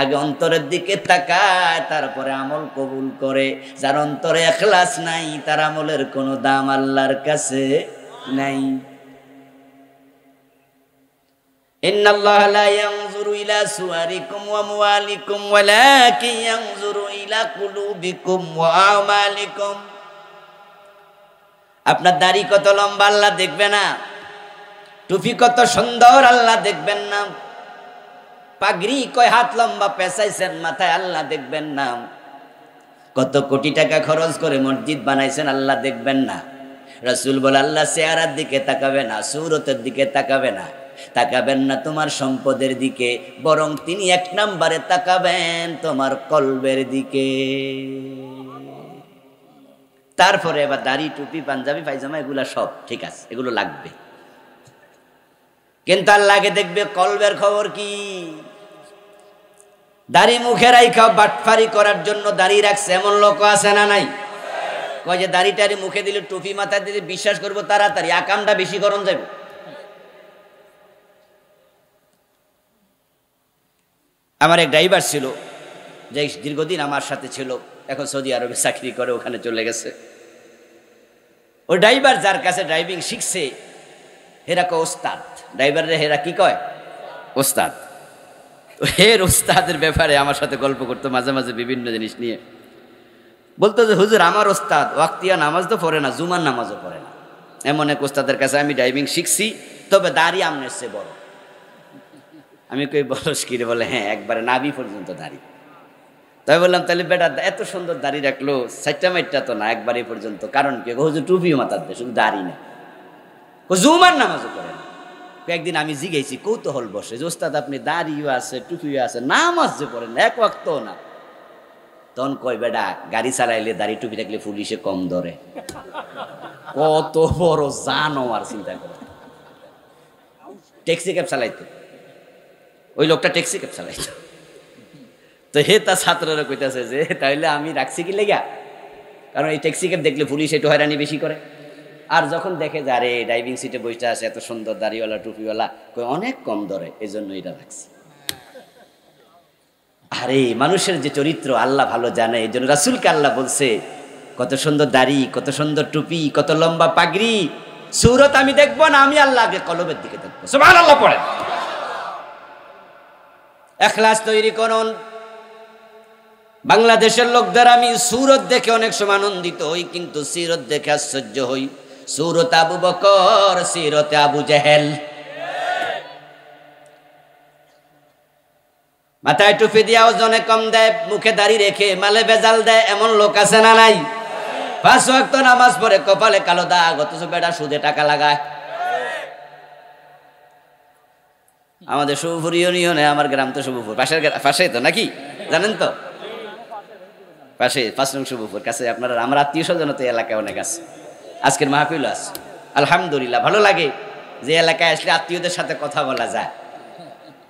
আগে অন্তরের দিকে তাকায়, তারপরে আমল কবুল করে। যার অন্তরে ইখলাস নাই, তার আমলের কোনো দাম আল্লাহর কাছে নাই। ইন্নাল্লাহা লা ইয়ানজুরু ইলা সুওয়ারিকুম ওয়া আমওয়ালিকুম ওয়ালাকিন ইয়ানজুরু ইলা কুলুবিকুম ওয়া আমালিকুম। আপনার দাড়ি কত লম্বা আল্লাহ দেখবে না, টুপি কত সুন্দর আল্লাহ দেখবেন না, পাগড়ি কয় হাত লম্বা পেঁচাইছেন মাথায় আল্লাহ দেখবেন না, কত কোটি টাকা খরচ করে মসজিদ বানাইছেন আল্লাহ দেখবেন না। রাসূল বলে আল্লাহ চেহারার দিকে তাকাবে না, সুরতের দিকে তাকাবে না, তাকাবেন না তোমার সম্পদের দিকে, বরং তিনি 1 নম্বরে তাকাবেন তোমার কলবের দিকে। তারপরে এবার দাড়ি, টুপি, পাঞ্জাবি, পায়জামা এগুলা সব ঠিক আছে, এগুলো লাগবে, কিন্তু আল্লাহকে দেখবে কলবের খবর কি। দাড়ি মুখে রাইখা বাটফারি করার জন্য দাড়ি রাখছে এমন লোক আছে না নাই? কয় যে দাড়িটারি মুখে দিলে টুপি মাথায় দিলে বিশ্বাস করবো তাড়াতাড়ি, আকামটা বেশি গরম যাবে। আমার এক ড্রাইভার ছিল যে দীর্ঘদিন আমার সাথে ছিল, এখন সৌদি আরবে চাকরি করে, ওখানে চলে গেছে। ওই ড্রাইভার যার কাছে ড্রাইভিং শিখছে হেরা কয় ওস্তাদ, ড্রাইভাররা হেরা কি কয়? ওস্তাদ। হের ওস্তাদের ব্যাপারে আমার সাথে গল্প করতো মাঝে মাঝে বিভিন্ন জিনিস নিয়ে। বলতো যে হুজুর আমার ওস্তাদ ওয়াক্তিয়া নামাজ তো পড়ে না, জুমার নামাজও পড়ে না। এমন এক ওস্তাদের কাছে আমি ড্রাইভিং শিখছি, তবে দাড়ি আমনের চেয়ে বড়। আমি কই বলস কি রে? বলে হ্যাঁ, একবারে নাভি পর্যন্ত দাড়ি। তাই বললাম তাহলে বেটা এত সুন্দর দাড়ি রাখলো, সাইটটা মাইটটা তো না, একবারে পর্যন্ত, কারণ কি? হুজুর টুপিও মাথার দেয়, শুধু দাড়ি না, জুমার নামাজও করে না। একদিন আমি জিজ্ঞেসি কৌতূহল বসে যে ওস্তাদ আপনি দাড়িও আছে টুপিও আছে, নামাজ যে পড়েন এক ওয়াক্ত না। তখন কয় বেটা গাড়ি চালাইলে দাড়ি টুপি রাখলে পুলিশে কম ধরে। কত বড় জানোয়ার, চিন্তা করে। ট্যাক্সি ক্যাব চালাইতো ওই লোকটা, ট্যাক্সি ক্যাব চালাইতো। তো হে তার ছাত্ররা কইতাছে যে তাইলে আমি রাখছি কি লেগা, কারণ এই ট্যাক্সি ক্যাব দেখলে পুলিশ একটু হয়রানি বেশি করে। আর যখন দেখে যে আরে ড্রাইভিং সিটে বসে আছে এত সুন্দর দাড়িওয়ালা টুপিওয়ালা, কই অনেক কম ধরে, এই জন্য এটা রাখছি। আরে মানুষের যে চরিত্র আল্লাহ ভালো জানে, এই জন্য রাসূলকে আল্লাহ বলছে কত সুন্দর দাড়ি, কত সুন্দর টুপি, কত লম্বা পাগড়ি, সূরত আমি দেখবো না, আমি আল্লাহ আগে কলবের দিকে দেখবো। সুবহানাল্লাহ পড়েন। ইখলাস তৈরি করুন। বাংলাদেশের লোকদের আমি সূরত দেখে অনেক সময় আনন্দিত হই, কিন্তু সিরত দেখে আশ্চর্য হই। সূরত আবু বকর, সিরতে আবু জেহেল। মাথায় টুপি দিয়া ওজনে কম দেয়, মুখে দাড়ি রেখে মালে বেজাল দেয়, এমন লোক আছে না নাই? 5 ওয়াক্ত নামাজ পড়ে কপালে কালো দাগ, অথচ বেটা সুদে টাকা লাগায়। আমাদের শুভপুর ইউনিয়নে, আমার গ্রাম তো শুভপুর পাশেই তো নাকি, জানেন তো? পাশে 5 নং শুভপুর কাছে আপনারা, আমার আত্মীয় স্বজন তো এলাকায় অনেক আছে। আজকের মাহফিল আছে, আলহামদুলিল্লাহ। ভালো লাগে যে এলাকায় আসলে আত্মীয়দের সাথে কথা বলা যায়,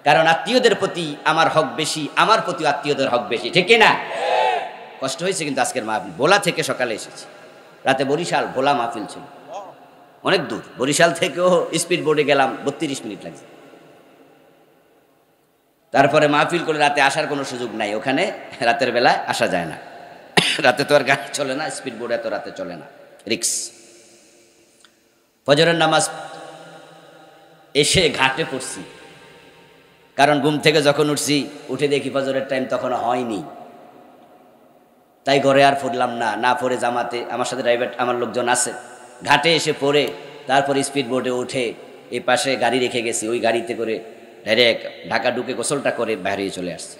কারণ আত্মীয়দের প্রতি আমার হক বেশি, আমার প্রতি আত্মীয়দের হক বেশি, ঠিক না? কষ্ট হয়েছে কিন্তু আজকের মাহফিল, ভোলা থেকে সকালে এসেছি, রাতে বরিশাল ভোলা মাহফিল ছিল, অনেক দূর। বরিশাল থেকেও স্পিড বোর্ডে গেলাম, 32 মিনিট লাগছে। তারপরে মাহফিল করে রাতে আসার কোনো সুযোগ নাই, ওখানে রাতের বেলায় আসা যায় না, রাতে তো আর গাড়ি চলে না, স্পিড বোর্ডে এত রাতে চলে না, রিক্স। ফজরের নামাজ এসে ঘাটে পড়ছি, কারণ ঘুম থেকে যখন উঠছি, উঠে দেখি ফজরের টাইম তখনও হয়নি, তাই ঘরে আর পড়লাম না। না পড়ে জামাতে আমার সাথে ড্রাইভার আমার লোকজন আছে, ঘাটে এসে পড়ে তারপরে স্পিড বোর্ডে উঠে এই পাশে গাড়ি রেখে গেছি, ওই গাড়িতে করে ডাইরেক্ট ঢাকা ঢুকে গোসলটা করে বাইরে চলে আসছে।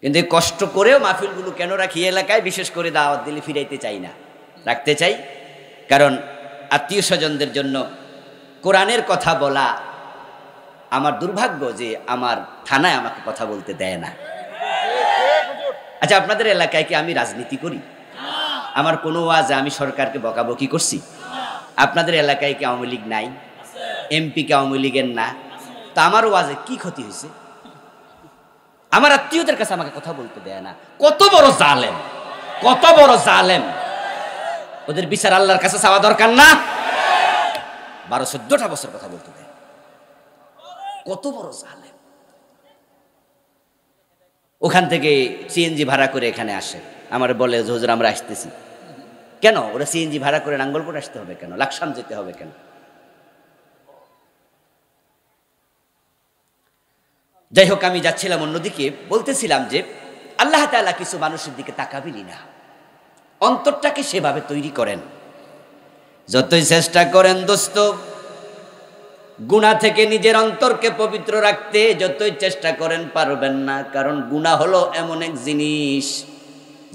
কিন্তু এই কষ্ট করেও মাহফিলগুলো কেন রাখি এলাকায়? বিশেষ করে দাওয়াত দিলে ফিরাইতে চাই না, রাখতে চাই, কারণ আত্মীয় স্বজনদের জন্য কোরআনের কথা বলা। আমার দুর্ভাগ্য যে আমার থানায় আমাকে কথা বলতে দেয় না। আচ্ছা, আপনাদের এলাকায় কি আমি রাজনীতি করি? আমার কোনো ওয়াজে আমি সরকারকে বকাবকি করছি? আপনাদের এলাকায় কি আওয়ামী লীগ নাই? এমপি কি আওয়ামী লীগের না? তা আমার ওয়াজে কি ক্ষতি হয়েছে? আমার আত্মীয়দের কাছে আমাকে কথা বলতে দেয় না। কত বড় জালেম, কত বড় জালেম! ওদের বিচার আল্লাহর কাছে চাওয়া দরকার না? 12-14টা বছর কথা বলতে দেয়, কত বড় জালেম! ওখান থেকে সিএনজি ভাড়া করে এখানে আসে, আমার বলে যে হুজুর আমরা আসতেছি। কেন? ওরা সিএনজি ভাড়া করে নাঙ্গলকোট আসতে হবে কেন? লাকসাম যেতে হবে কেন? যাই হোক, আমি যাচ্ছিলাম অন্যদিকে, বলতেছিলাম যে আল্লাহ তাআলা কিছু মানুষের দিকে তাকাবেনই না, অন্তরটাকে সেভাবে তৈরি করেন। যতই চেষ্টা করেন দোস্ত গুনাহ থেকে নিজের অন্তরকে পবিত্র রাখতে, যতই চেষ্টা করেন পারবেন না, কারণ গুনাহ হলো এমন এক জিনিস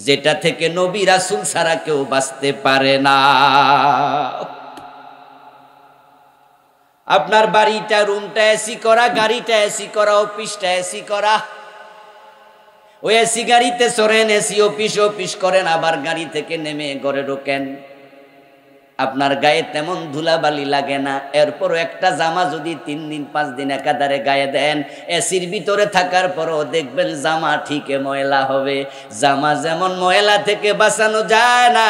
যেটা থেকে নবী রাসূল ছাড়া কেউ বাঁচতে পারে না। আপনার বাড়িটা, রুমটা এসি করা, গাড়িটা এসি করা, অফিসটা এসি করা, ওই এসি গাড়িতে চড়েন, এসি অফিস করেন, আবার গাড়ি থেকে নেমে ঘরে ঢোকেন। আপনার গায়ে তেমন ধুলাবালি লাগে না, এরপরও একটা জামা যদি 3 দিন 5 দিন একাধারে গায়ে দেন, এসির ভিতরে থাকার পরও দেখবেন জামা ঠিকই ময়লা হবে। জামা যেমন ময়লা থেকে বাঁচানো যায় না,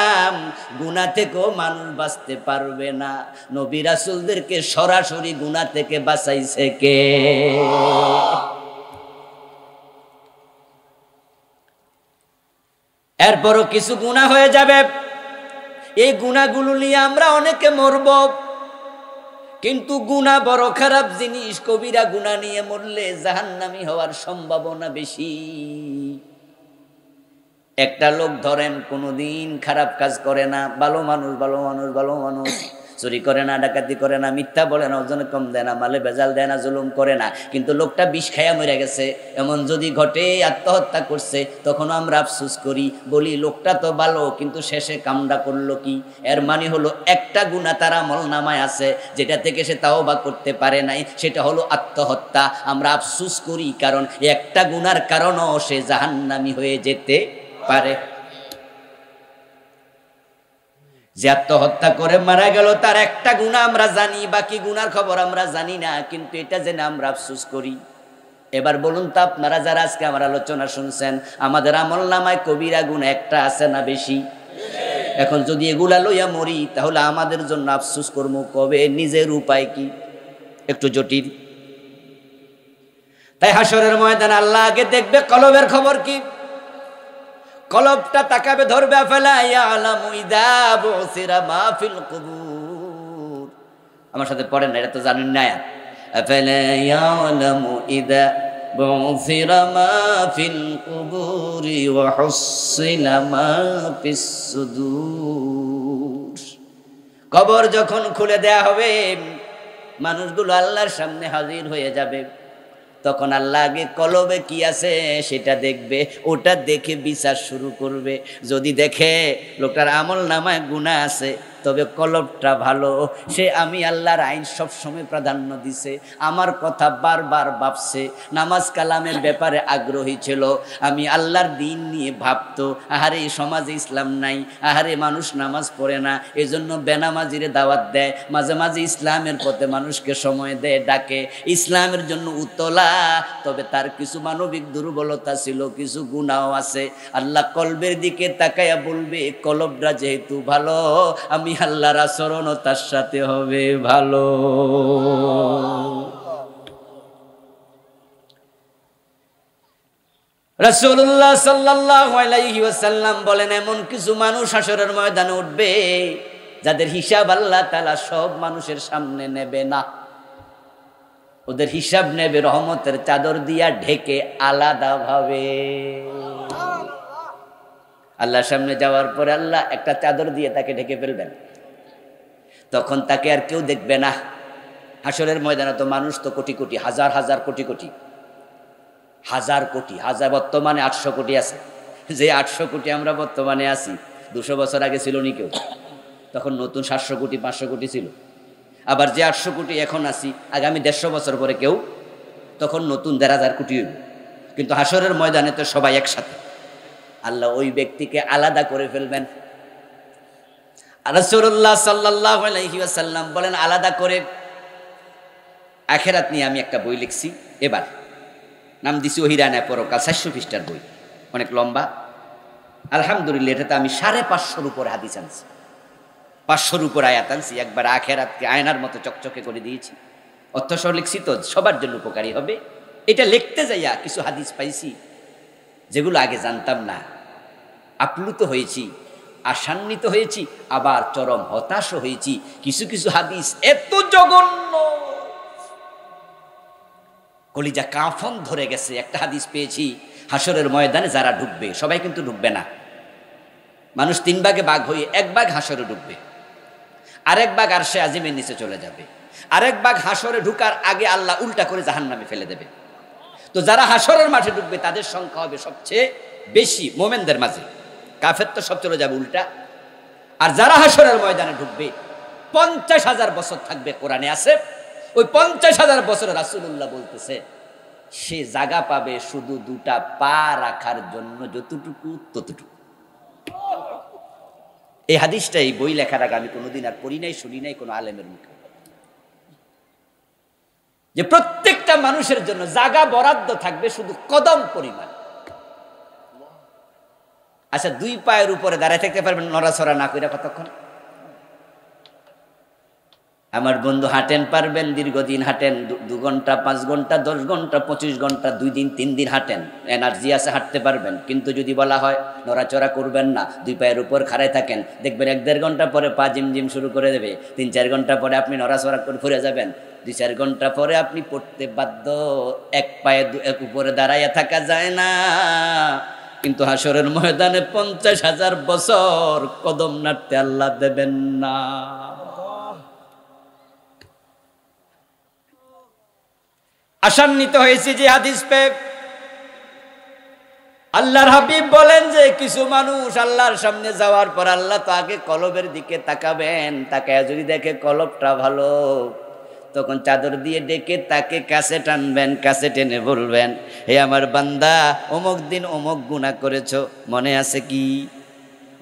গুনাহ থেকেও মানুষ বাঁচতে পারবে না। নবী রাসূলদেরকে সরাসরি গুনাহ থেকে বাঁচাইছে কে? এরপরও কিছু গুনাহ হয়ে যাবে, এই গুনাহগুলো নিয়ে আমরা অনেকে মরব, কিন্তু গুনাহ বড় খারাপ জিনিস। কবিরা গুনাহ নিয়ে মরলে জাহান্নামী হওয়ার সম্ভাবনা বেশি। একটা লোক ধরেন কোনোদিন খারাপ কাজ করে না, ভালো মানুষ, ভালো মানুষ, ভালো মানুষ, চুরি করে না, ডাকাতি করে না, মিথ্যা বলে না, ওজনে কম দেয় না, মালে ভেজাল দেয় না, জুলুম করে না, কিন্তু লোকটা বিষ খাইয়া মরে গেছে। এমন যদি ঘটে, আত্মহত্যা করছে, তখন আমরা আফসোস করি, বলি লোকটা তো ভালো, কিন্তু শেষে কামটা করলো কি? এর মানে হলো একটা গুনাহ তার আমলনামায় আছে, যেটা থেকে সে তাওবা করতে পারে নাই, সেটা হলো আত্মহত্যা। আমরা আফসোস করি, কারণ একটা গুনার কারণও সে জাহান্নামী হয়ে যেতে পারে। যে আত্মহত্যা করে মারা গেল, তার একটা গুনাহ আমরা জানি, বাকি গুনার খবর আমরা জানি না, কিন্তু এটা জেনে আমরা আফসোস করি। এবার বলুন তো, আপনারা যারা আজকে আমার আলোচনা শুনছেন, আমাদের আমলনামায় কবিরা গুনাহ একটা আছে না বেশি? এখন যদি এগুলা লইয়া মরি, তাহলে আমাদের জন্য আফসোস করবো কবে? নিজের উপায় কি? একটু জটিল। তাই হাসরের ময়দানে আল্লাহ আগে দেখবে কলবের খবর কি। কলবটা তাকাবে, ধরবে, আফালা ইয়ালামু ইযা বুসিরা মা ফিল কুবুর। আমার সাথে পড়েন না, এটা তো জানেন না। আফালা ইয়ালামু ইযা বুসিরা মা ফিল কুবুরি ওয়া হুসিলা মা ফিস সুদূর। কবর যখন খুলে দেয়া হবে, মানুষগুলো আল্লাহর সামনে হাজির হয়ে যাবে, তখন আল্লাহ আগে কলবে কি আছে সেটা দেখবে, ওটা দেখে বিচার শুরু করবে। যদি দেখে লোকটার আমলনামায় গুনাহ আছে, তবে কলবটা ভালো, সে আমি আল্লাহর আইন সবসময় প্রাধান্য দিছে, আমার কথা বারবার ভাবছে, নামাজ কালামের ব্যাপারে আগ্রহী ছিল, আমি আল্লাহর দিন নিয়ে ভাবতো, আহারে সমাজে ইসলাম নাই, আহারে মানুষ নামাজ পড়ে না, এজন্য বেনামাজিরে দাওয়াত দেয়, মাঝে মাঝে ইসলামের পথে মানুষকে সময় দেয়, ডাকে, ইসলামের জন্য উতলা। তবে তার কিছু মানবিক দুর্বলতা ছিল, কিছু গুনাহ আছে। আল্লাহ কলবের দিকে তাকায়া বলবে, কলবটা যেহেতু ভালো, আমি আল্লাহর আচরণ তার সাথে হবে ভালো। রাসূলুল্লাহ সাল্লাল্লাহু আলাইহি ওয়াসাল্লাম বলেন, এমন কিছু মানুষ হাসরের ময়দানে উঠবে, যাদের হিসাব আল্লাহ তাআলা সব মানুষের সামনে নেবে না। ওদের হিসাব নেবে রহমতের চাদর দিয়া ঢেকে আলাদাভাবে। আল্লাহর সামনে যাওয়ার পরে আল্লাহ একটা চাদর দিয়ে তাকে ঢেকে ফেলবেন, তখন তাকে আর কেউ দেখবে না। হাসরের ময়দানে তো মানুষ তো কোটি কোটি, হাজার হাজার কোটি কোটি, হাজার কোটি, হাজার, বর্তমানে 800 কোটি আছে। যে 800 কোটি আমরা বর্তমানে আছি, 200 বছর আগে ছিল নি কেউ, তখন নতুন 700 কোটি 500 কোটি ছিল। আবার যে 800 কোটি এখন আছি, আগামী 150 বছর পরে কেউ, তখন নতুন 1000 কোটি হইব। কিন্তু হাসরের ময়দানে তো সবাই একসাথে, আল্লাহ ওই ব্যক্তিকে আলাদা করে ফেলবেন। রাসূলুল্লাহ সাল্লাল্লাহু আলাইহি ওয়াসাল্লাম বলেন, আলাদা করে। আখিরাত নিয়ে আমি একটা বই লিখছি, এবার নাম দিছি ওহিরানা পরকাল, 400 পৃষ্ঠার বই, অনেক লম্বা। আলহামদুলিল্লাহ, এটাতে আমি 550 উপরে হাদিস আনছি, 500 উপর আয়াত আনছি, একবার আখিরাতকে আয়নার মতো চকচকে করে দিয়েছি। অর্থসহ লিখছি তো সবার জন্য উপকারী হবে। এটা লিখতে যাইয়া কিছু হাদিস পাইছি যেগুলো আগে জানতাম না, আপ্লুত হয়েছি, আশান্বিত হয়েছি, আবার চরম হতাশ হয়েছি। কিছু কিছু হাদিস এত জঘন্য, কলিজা কাফন ধরে গেছে। একটা হাদিস পেয়েছি, হাসরের ময়দানে যারা ঢুকবে, সবাই কিন্তু ঢুকবে না, মানুষ 3 ভাগে ভাগ হয়ে 1 ভাগ হাসরে ঢুকবে, আরেক ভাগ আরশে আজিমের নিচে চলে যাবে, আরেক ভাগ হাসরে ঢুকার আগে আল্লাহ উল্টা করে জাহান্নামে ফেলে দেবে। তো যারা হাসরের মাঠে ঢুকবে তাদের সংখ্যা হবে সবচেয়ে বেশি মোমেনদের মাঝে, কাফের তো সব চলে যাবে উল্টা। আর যারা হাসরের ময়দানে ঢুকবে 50,000 বছর থাকবে, কোরআনে আছে। ওই 50,000 বছরে রাসূলুল্লাহ বলতেছে, সে জায়গা পাবে শুধু 2টা পা রাখার জন্য, যতটুকু ততটুকু। এই হাদিসটা এই বই লেখার আগে আমি কোনোদিন আর পড়ি নাই, শুনি নাই কোনো আলেমের মুখে, যে প্রত্যেকটা মানুষের জন্য জায়গা বরাদ্দ থাকবে শুধু কদম পরিমাণ। আচ্ছা, 2 পায়ের উপরে দাঁড়ায় থাকতে পারবেন নড়াচড়া না কইরা কতক্ষণ? আমার বন্ধু হাঁটেন পারবেন, দীর্ঘদিন হাঁটেন, 2 ঘন্টা 5 ঘন্টা 10 ঘন্টা 25 ঘন্টা 2 দিন 3 দিন হাঁটেন, এনার্জি আছে, হাঁটতে পারবেন। কিন্তু যদি বলা হয় নড়াচড়া করবেন না, 2 পায়ের উপর খাড়ায় থাকেন, দেখবেন 1-1.5 ঘন্টা পরে পা জিম শুরু করে দেবে, 3-4 ঘন্টা পরে আপনি নড়াচড়া করে ফিরে যাবেন, 2-4 ঘন্টা পরে আপনি পড়তে বাধ্য। 1 পায়ে উপরে দাঁড়াইয়া থাকা যায় না, কিন্তু হাসরের ময়দানে 50,000 বছর কদম নাড়তে আল্লাহ দেবেন না। আশান্বিত হয়েছি যে হাদিস পেয়ে। আল্লাহর হাবিব বলেন যে কিছু মানুষ আল্লাহর সামনে যাওয়ার পর আল্লাহ তো আগে কলবের দিকে তাকাবেন, তাকায় যদি দেখে কলবটা ভালো, তখন চাদর দিয়ে ডেকে তাকে কাছে টানবেন, কাছে টেনে বলবেন, হে আমার বান্দা, অমুক দিন অমুক গুনাহ করেছো, মনে আছে কি?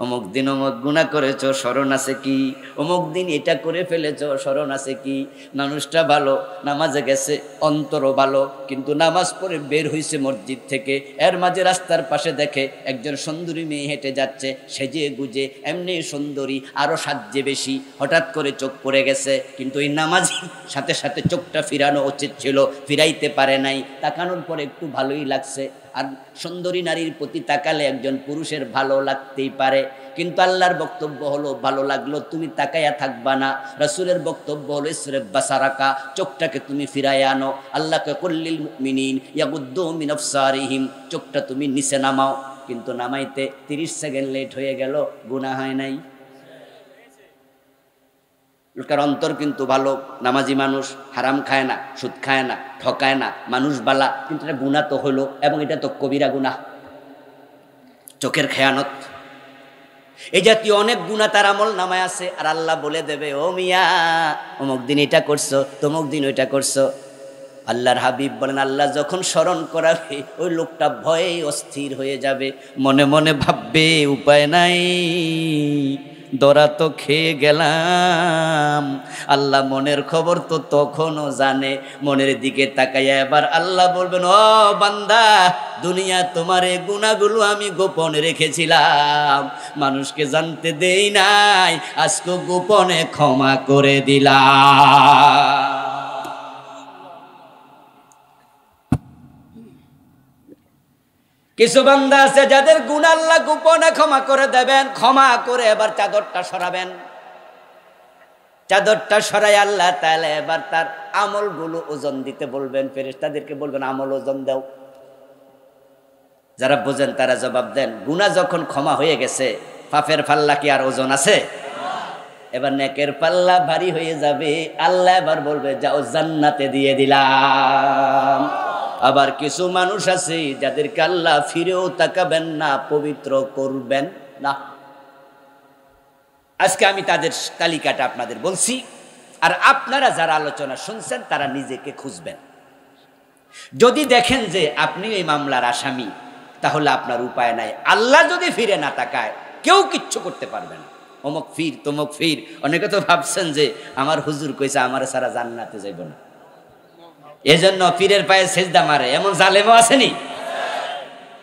অমুক দিন অমুক গুনাহ করেছো, স্মরণ আছে কি? অমুক দিন এটা করে ফেলেছো, স্মরণ আছে কি? মানুষটা ভালো, নামাজে গেছে, অন্তরও ভালো, কিন্তু নামাজ পড়ে বের হইছে মসজিদ থেকে, এর মাঝে রাস্তার পাশে দেখে একজন সুন্দরী মেয়ে হেঁটে যাচ্ছে, সেজে গুজে, এমনি সুন্দরী, আরো সাজ্জে বেশি, হঠাৎ করে চোখ পড়ে গেছে, কিন্তু এই নামাজি সাথে সাথে চোখটা ফিরানো উচিত ছিল, ফিরাইতে পারে নাই, তাকানোর পরে একটু ভালোই লাগছে। আর সুন্দরী নারীর প্রতি তাকালে একজন পুরুষের ভালো লাগতেই পারে, কিন্তু আল্লাহর বক্তব্য হলো ভালো লাগলো তুমি তাকায়া থাকবা না। রাসূলের বক্তব্য হলো ইসরিফ বাসারাকা, চোখটাকে তুমি ফিরায় আনো। আল্লাহকে কুল্লিল মুমিনিন ইয়াগুদ্দু মিন আবসারিহিম, চোখটা তুমি নিচে নামাও, কিন্তু নামাইতে 30 সেকেন্ড লেট হয়ে গেল, গুনাহ হয় নাই? লোকের অন্তর কিন্তু ভালো, নামাজি মানুষ, হারাম খায় না, সুদ খায় না, ঠকায় না, মানুষ বালা, কিন্তু এটা গুনাহ তো হলো, এবং এটা তো কবিরা গুনাহ, চোখের খেয়ানত। এই জাতীয় অনেক গুনাহ তার আমল নামায় আছে, আর আল্লাহ বলে দেবে, ও মিয়া, অমুক দিন এটা করছো, তমুক দিন ওইটা করছো। আল্লাহর হাবিব বলেন, আল্লাহ যখন স্মরণ করাবে, ওই লোকটা ভয়ে অস্থির হয়ে যাবে, মনে মনে ভাববে উপায় নাই, দরা তো খেয়ে গেলাম। আল্লাহ মনের খবর তো তখনও জানে, মনের দিকে তাকাইয়া এবার আল্লাহ বলবেন, ও বান্দা, দুনিয়া তোমার এই গুনাহগুলো আমি গোপনে রেখেছিলাম, মানুষকে জানতে দেই নাই, আজকে গোপনে ক্ষমা করে দিলাম। কিছু বান্দা আছে যাদের গুনাহ আল্লাহ গোপনে ক্ষমা করে দেবেন, ক্ষমা করে এবার চাদরটা সরাবেন, চাদরটা সরাই আল্লাহ তাআলা এবার তার আমলগুলো ওজন দিতে বলবেন, ফেরেশতাদেরকে বলবেন আমল ওজন দাও। যারা বোঝেন তারা জবাব দেন, গুনাহ যখন ক্ষমা হয়ে গেছে, পাপের পাল্লা কি আর ওজন আছে? এবার নেকের পাল্লা ভারী হয়ে যাবে, আল্লাহ এবার বলবে যাও জান্নাতে দিয়ে দিলাম। আবার কিছু মানুষ আছে যাদেরকে আল্লাহ ফিরেও তাকাবেন না, পবিত্র করবেন না। আজকে আমি তাদের তালিকাটা আপনাদের বলছি, আর আপনারা যারা আলোচনা শুনছেন তারা নিজেকে খুঁজবেন। যদি দেখেন যে আপনি এই মামলার আসামি, তাহলে আপনার উপায় নাই। আল্লাহ যদি ফিরে না তাকায়, কেউ কিচ্ছু করতে পারবে না। অমুক ফির তমুক ফির, অনেকে তো ভাবছেন যে আমার হুজুর কইছে আমার সারা জান্নাতে যাইব না, এজন্য পীরের পায়ে সেজদা মারে, এমন জালেমও আসেনি?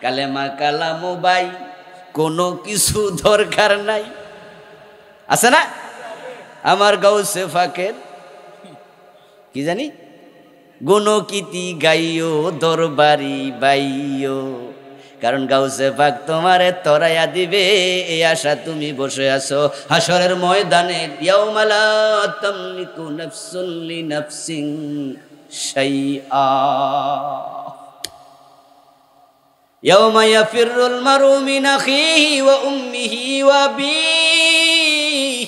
কালেমা কালামো বাই, কোনো কিছু দরকার নাই, আছে না? আমার গাউসে ফাকের কি জানি, গুণকীতি গাইও দরবারি বাইও, কারণ গাউসে পাক তোমারে তরাইয়া দিবে, এই আশা তুমি বসে আছো হাসরের ময়দানে। ইয়াউমা লা তামলিকু নাফসুন লিনাফসিন শাইআ, ইয়াউমা ইয়াফিরুল মারউ মিন আখিহি ওয়া উম্মিহি ওয়া আবিহি,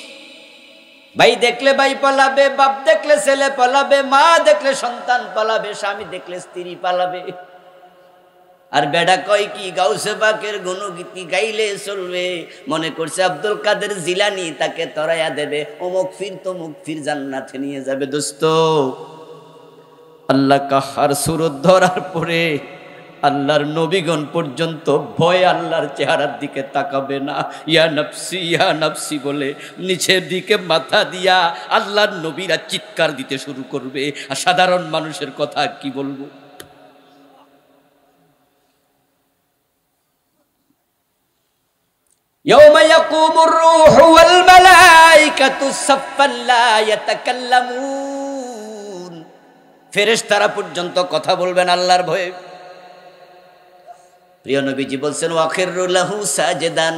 ভাই দেখলে ভাই পালাবে, বাপ দেখলে ছেলে পালাবে, মা দেখলে সন্তান পালাবে, স্বামী দেখলে স্ত্রী পালাবে। আর বেড়া কয় কি, গাউসে পাকের গুণগীতি গাইলে চলবে, মনে করছে আব্দুল কাদের জিলানী তাকে তরাইয়া দেবে, অমুক ফির তমুক ফির জান্নাতে নিয়ে যাবে। দোস্ত, আল্লাহ কাহার সুরত ধরার পরে আল্লাহর নবীগণ পর্যন্ত ভয়ে আল্লাহর চেহারার দিকে তাকাবে না, ইয়া নফসি বলে নিচের দিকে মাথা দিয়া আল্লাহর নবীরা চিৎকার দিতে শুরু করবে। আর সাধারণ মানুষের কথা কি বলবো? ইয়াউমা ইয়াকুমুর রূহু ওয়াল মালাইকাতু সাফফান লা ইয়াতাকাল্লামুন, ফেরেশতারা পর্যন্ত কথা বলবেন আল্লাহর ভয়ে। প্রিয় নবীজি বলছেন ওয়াখিরু লাহু সাজদান,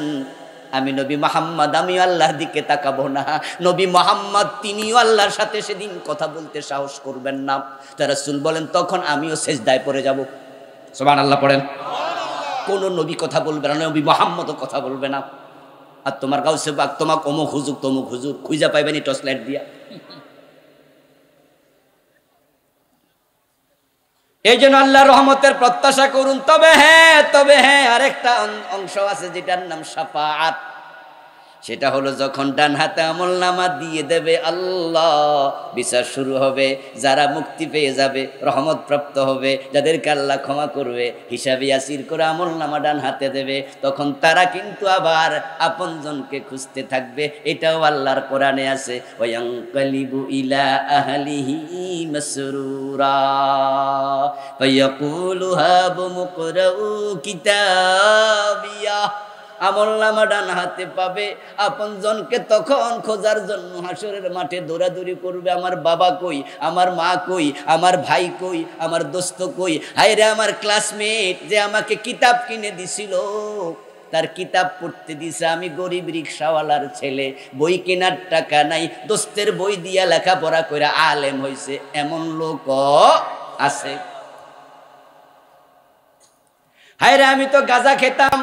আমি নবী মুহাম্মদ আমিও আল্লাহর দিকে তাকাবো না। নবী মুহাম্মদ তিনিও আল্লাহর সাথে সেদিন কথা বলতে সাহস করবেন না। তা রাসূল বলেন তখন আমিও সেজদায় পড়ে যাব। সুবহানাল্লাহ পড়েন। কোন নবী কথা বলবে না, নবী মুহাম্মদও কথা বলবে না। আর তোমার গাউসে পাক তোমাকে অমুক হুজুর তমুক হুজুর খুঁজা পাইবেনি টর্চ লাইট দিয়া। এই জন্য আল্লাহর রহমতের প্রত্যাশা করুন। তবে হ্যাঁ আরেকটা অংশ আছে যেটার নাম শাফাআত। সেটা হলো যখন ডান হাতে আমলনামা দিয়ে দেবে আল্লাহ, বিচার শুরু হবে। যারা মুক্তি পেয়ে যাবে, রহমত প্রাপ্ত হবে, যাদেরকে আল্লাহ ক্ষমা করবে, হিসাবে ইয়াসির করে আমলনামা ডান হাতে দেবে, তখন তারা কিন্তু আবার আপনজনকে খুঁজতে থাকবে। এটাও আল্লাহর কোরআনে আছে, ওয়ায়ানকালিবু ইলা আহলিহি মাসরুরা ফায়াকুলু হাবু মুকরাউ কিতাবিয়া। আমলনামা ডান হাতে পাবে, আপনজনকে তখন খোঁজার জন্য হাসরের মাঠে দৌড়াদৌড়ি করবে। আমার বাবা কই, আমার মা কই, আমার ভাই কই, আমার দোস্ত কই। হায়রে আমার ক্লাসমেট যে আমাকে কিতাব কিনে দিছিল, তার কিতাব পড়তে দিছে, আমি গরিব রিকশাওয়ালার ছেলে, বই কেনার টাকা নাই, দোস্তের বই দিয়া লেখাপড়া করে আলেম হইছে, এমন লোক আছে। হায়রে আমি তো গাঁজা খেতাম,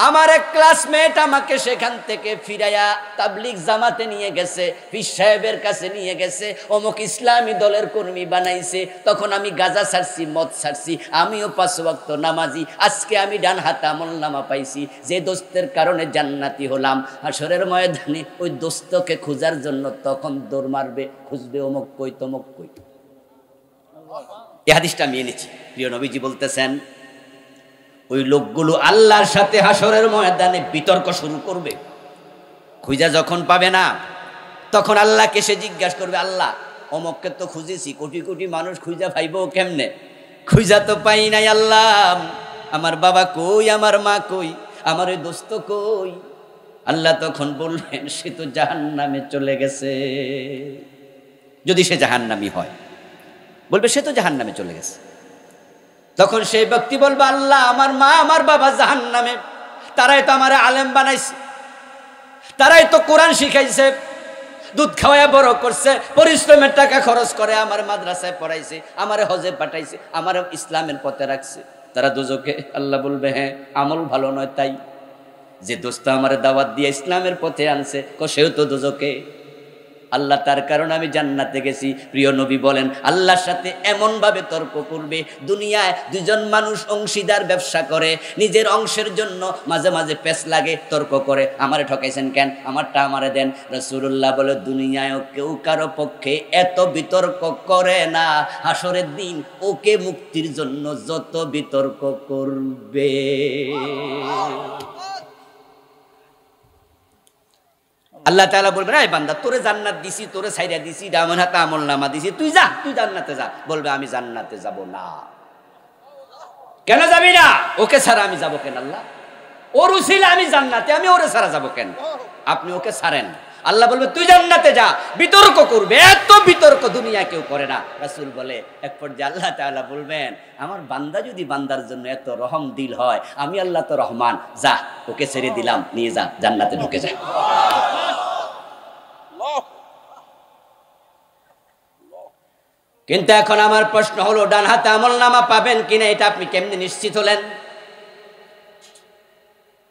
আমার এক ক্লাসমেট আমাকে সেখান থেকে ফিরাইয়া তাবলিগ জামাতে নিয়ে গেছে, পীর সাহেবের কাছে নিয়ে গেছে, অমুক ইসলামী দলের কর্মী বানাইছে। তখন আমি গাঁজা ছাড়ছি, মদ ছাড়ছি, আমিও 5 ওয়াক্ত নামাজি। আজকে আমি ডান হাতে আমলনামা পাইছি, যে দোস্তের কারণে জান্নাতি হলাম। হাসরের ময়দানে ওই দোস্তকে খোঁজার জন্য তখন দৌড় মারবে, খুঁজবে অমুক কই তমুক কই। এই হাদিসটা আমি এনেছি। প্রিয় নবীজি বলতেছেন ওই লোকগুলো আল্লাহর সাথে হাসরের ময়দানে বিতর্ক শুরু করবে। খুঁজা যখন পাবে না, তখন আল্লাহকে সে জিজ্ঞাসা করবে, আল্লাহ অমককে তো খুঁজেছি, কোটি কোটি মানুষ খুঁজা পাইব কেমনে, খুঁজা তো পাই নাই। আল্লাহ আমার বাবা কই, আমার মা কই, আমার ওই দোস্ত কই। আল্লাহ তখন বলবেন সে তো জাহান্নামে চলে গেছে। যদি সে জাহান্নামী হয়, বলবে সে তো জাহান্নামে চলে গেছে। তখন সেই ব্যক্তি বলবে, আল্লাহ আমার মা আমার বাবা জাহান্নামে, তারাই তো আমার আলেম বানাইছে, তারাই তো কোরআন শিখাইছে, দুধ খাওয়ায় বড় করছে, পরিশ্রমের টাকা খরচ করে আমার মাদ্রাসায় পড়াইছে, আমার হজে পাঠাইছে, আমার ইসলামের পথে রাখছে, তারা দোজখে। আল্লাহ বলবে হ্যাঁ, আমল ভালো নয় তাই। যে দোস্ত আমার দাওয়াত দিয়ে ইসলামের পথে আনছে, সেও তো দোজখে। আল্লাহ তার কারণে আমি জান্নাতে গেছি। প্রিয় নবী বলেন আল্লাহর সাথে এমন ভাবে তর্ক করবে। দুনিয়ায় দুজন মানুষ অংশীদার ব্যবসা করে, নিজের অংশের জন্য মাঝে মাঝে পেছ লাগে, তর্ক করে, আমারে ঠকাইছেন কেন, আমারটা আমারে দেন। রাসূলুল্লাহ বলে দুনিয়ায় কেউ কারো পক্ষে এত বিতর্ক করে না, হাসরের দিন ওকে মুক্তির জন্য যত বিতর্ক করবে। আল্লাহ তাআলা বলবেন, এই বান্দা তোরে জান্নাত দিছি, তোরে ছাইরা দিছি, আমার হাতে আমলনামা দিছি, তুই যা, তুই জান্নাতে যা। বলবে আমি জান্নাতে যাব না। কেন যাবি না? ওকে ছাড়া আমি যাব কেন? আল্লাহ ওর উসিলা আমি জান্নাতে, আমি ওরে ছাড়া যাব কেন? আপনি ওকে ছাড়েন। আল্লাহ বলবে তুই জান্নাতে যা। বিতর্ক করবে, এত বিতর্ক দুনিয়া কেউ করে না। রাসূল বলে এক পর্যায়ে আল্লাহ তাআলা বলবেন, আমার বান্দা যদি বান্দার জন্য এত রহম দিল হয়, আমি আল্লাহ তো রহমান, যা ওকে ছেড়ে দিলাম, নিয়ে যা, জান্নাতে ঢুকে যা। কিন্তু এখন আমার প্রশ্ন হলো, ডান হাতে আমলনামা পাবেন কিনা এটা আপনি কেমনে নিশ্চিত হলেন?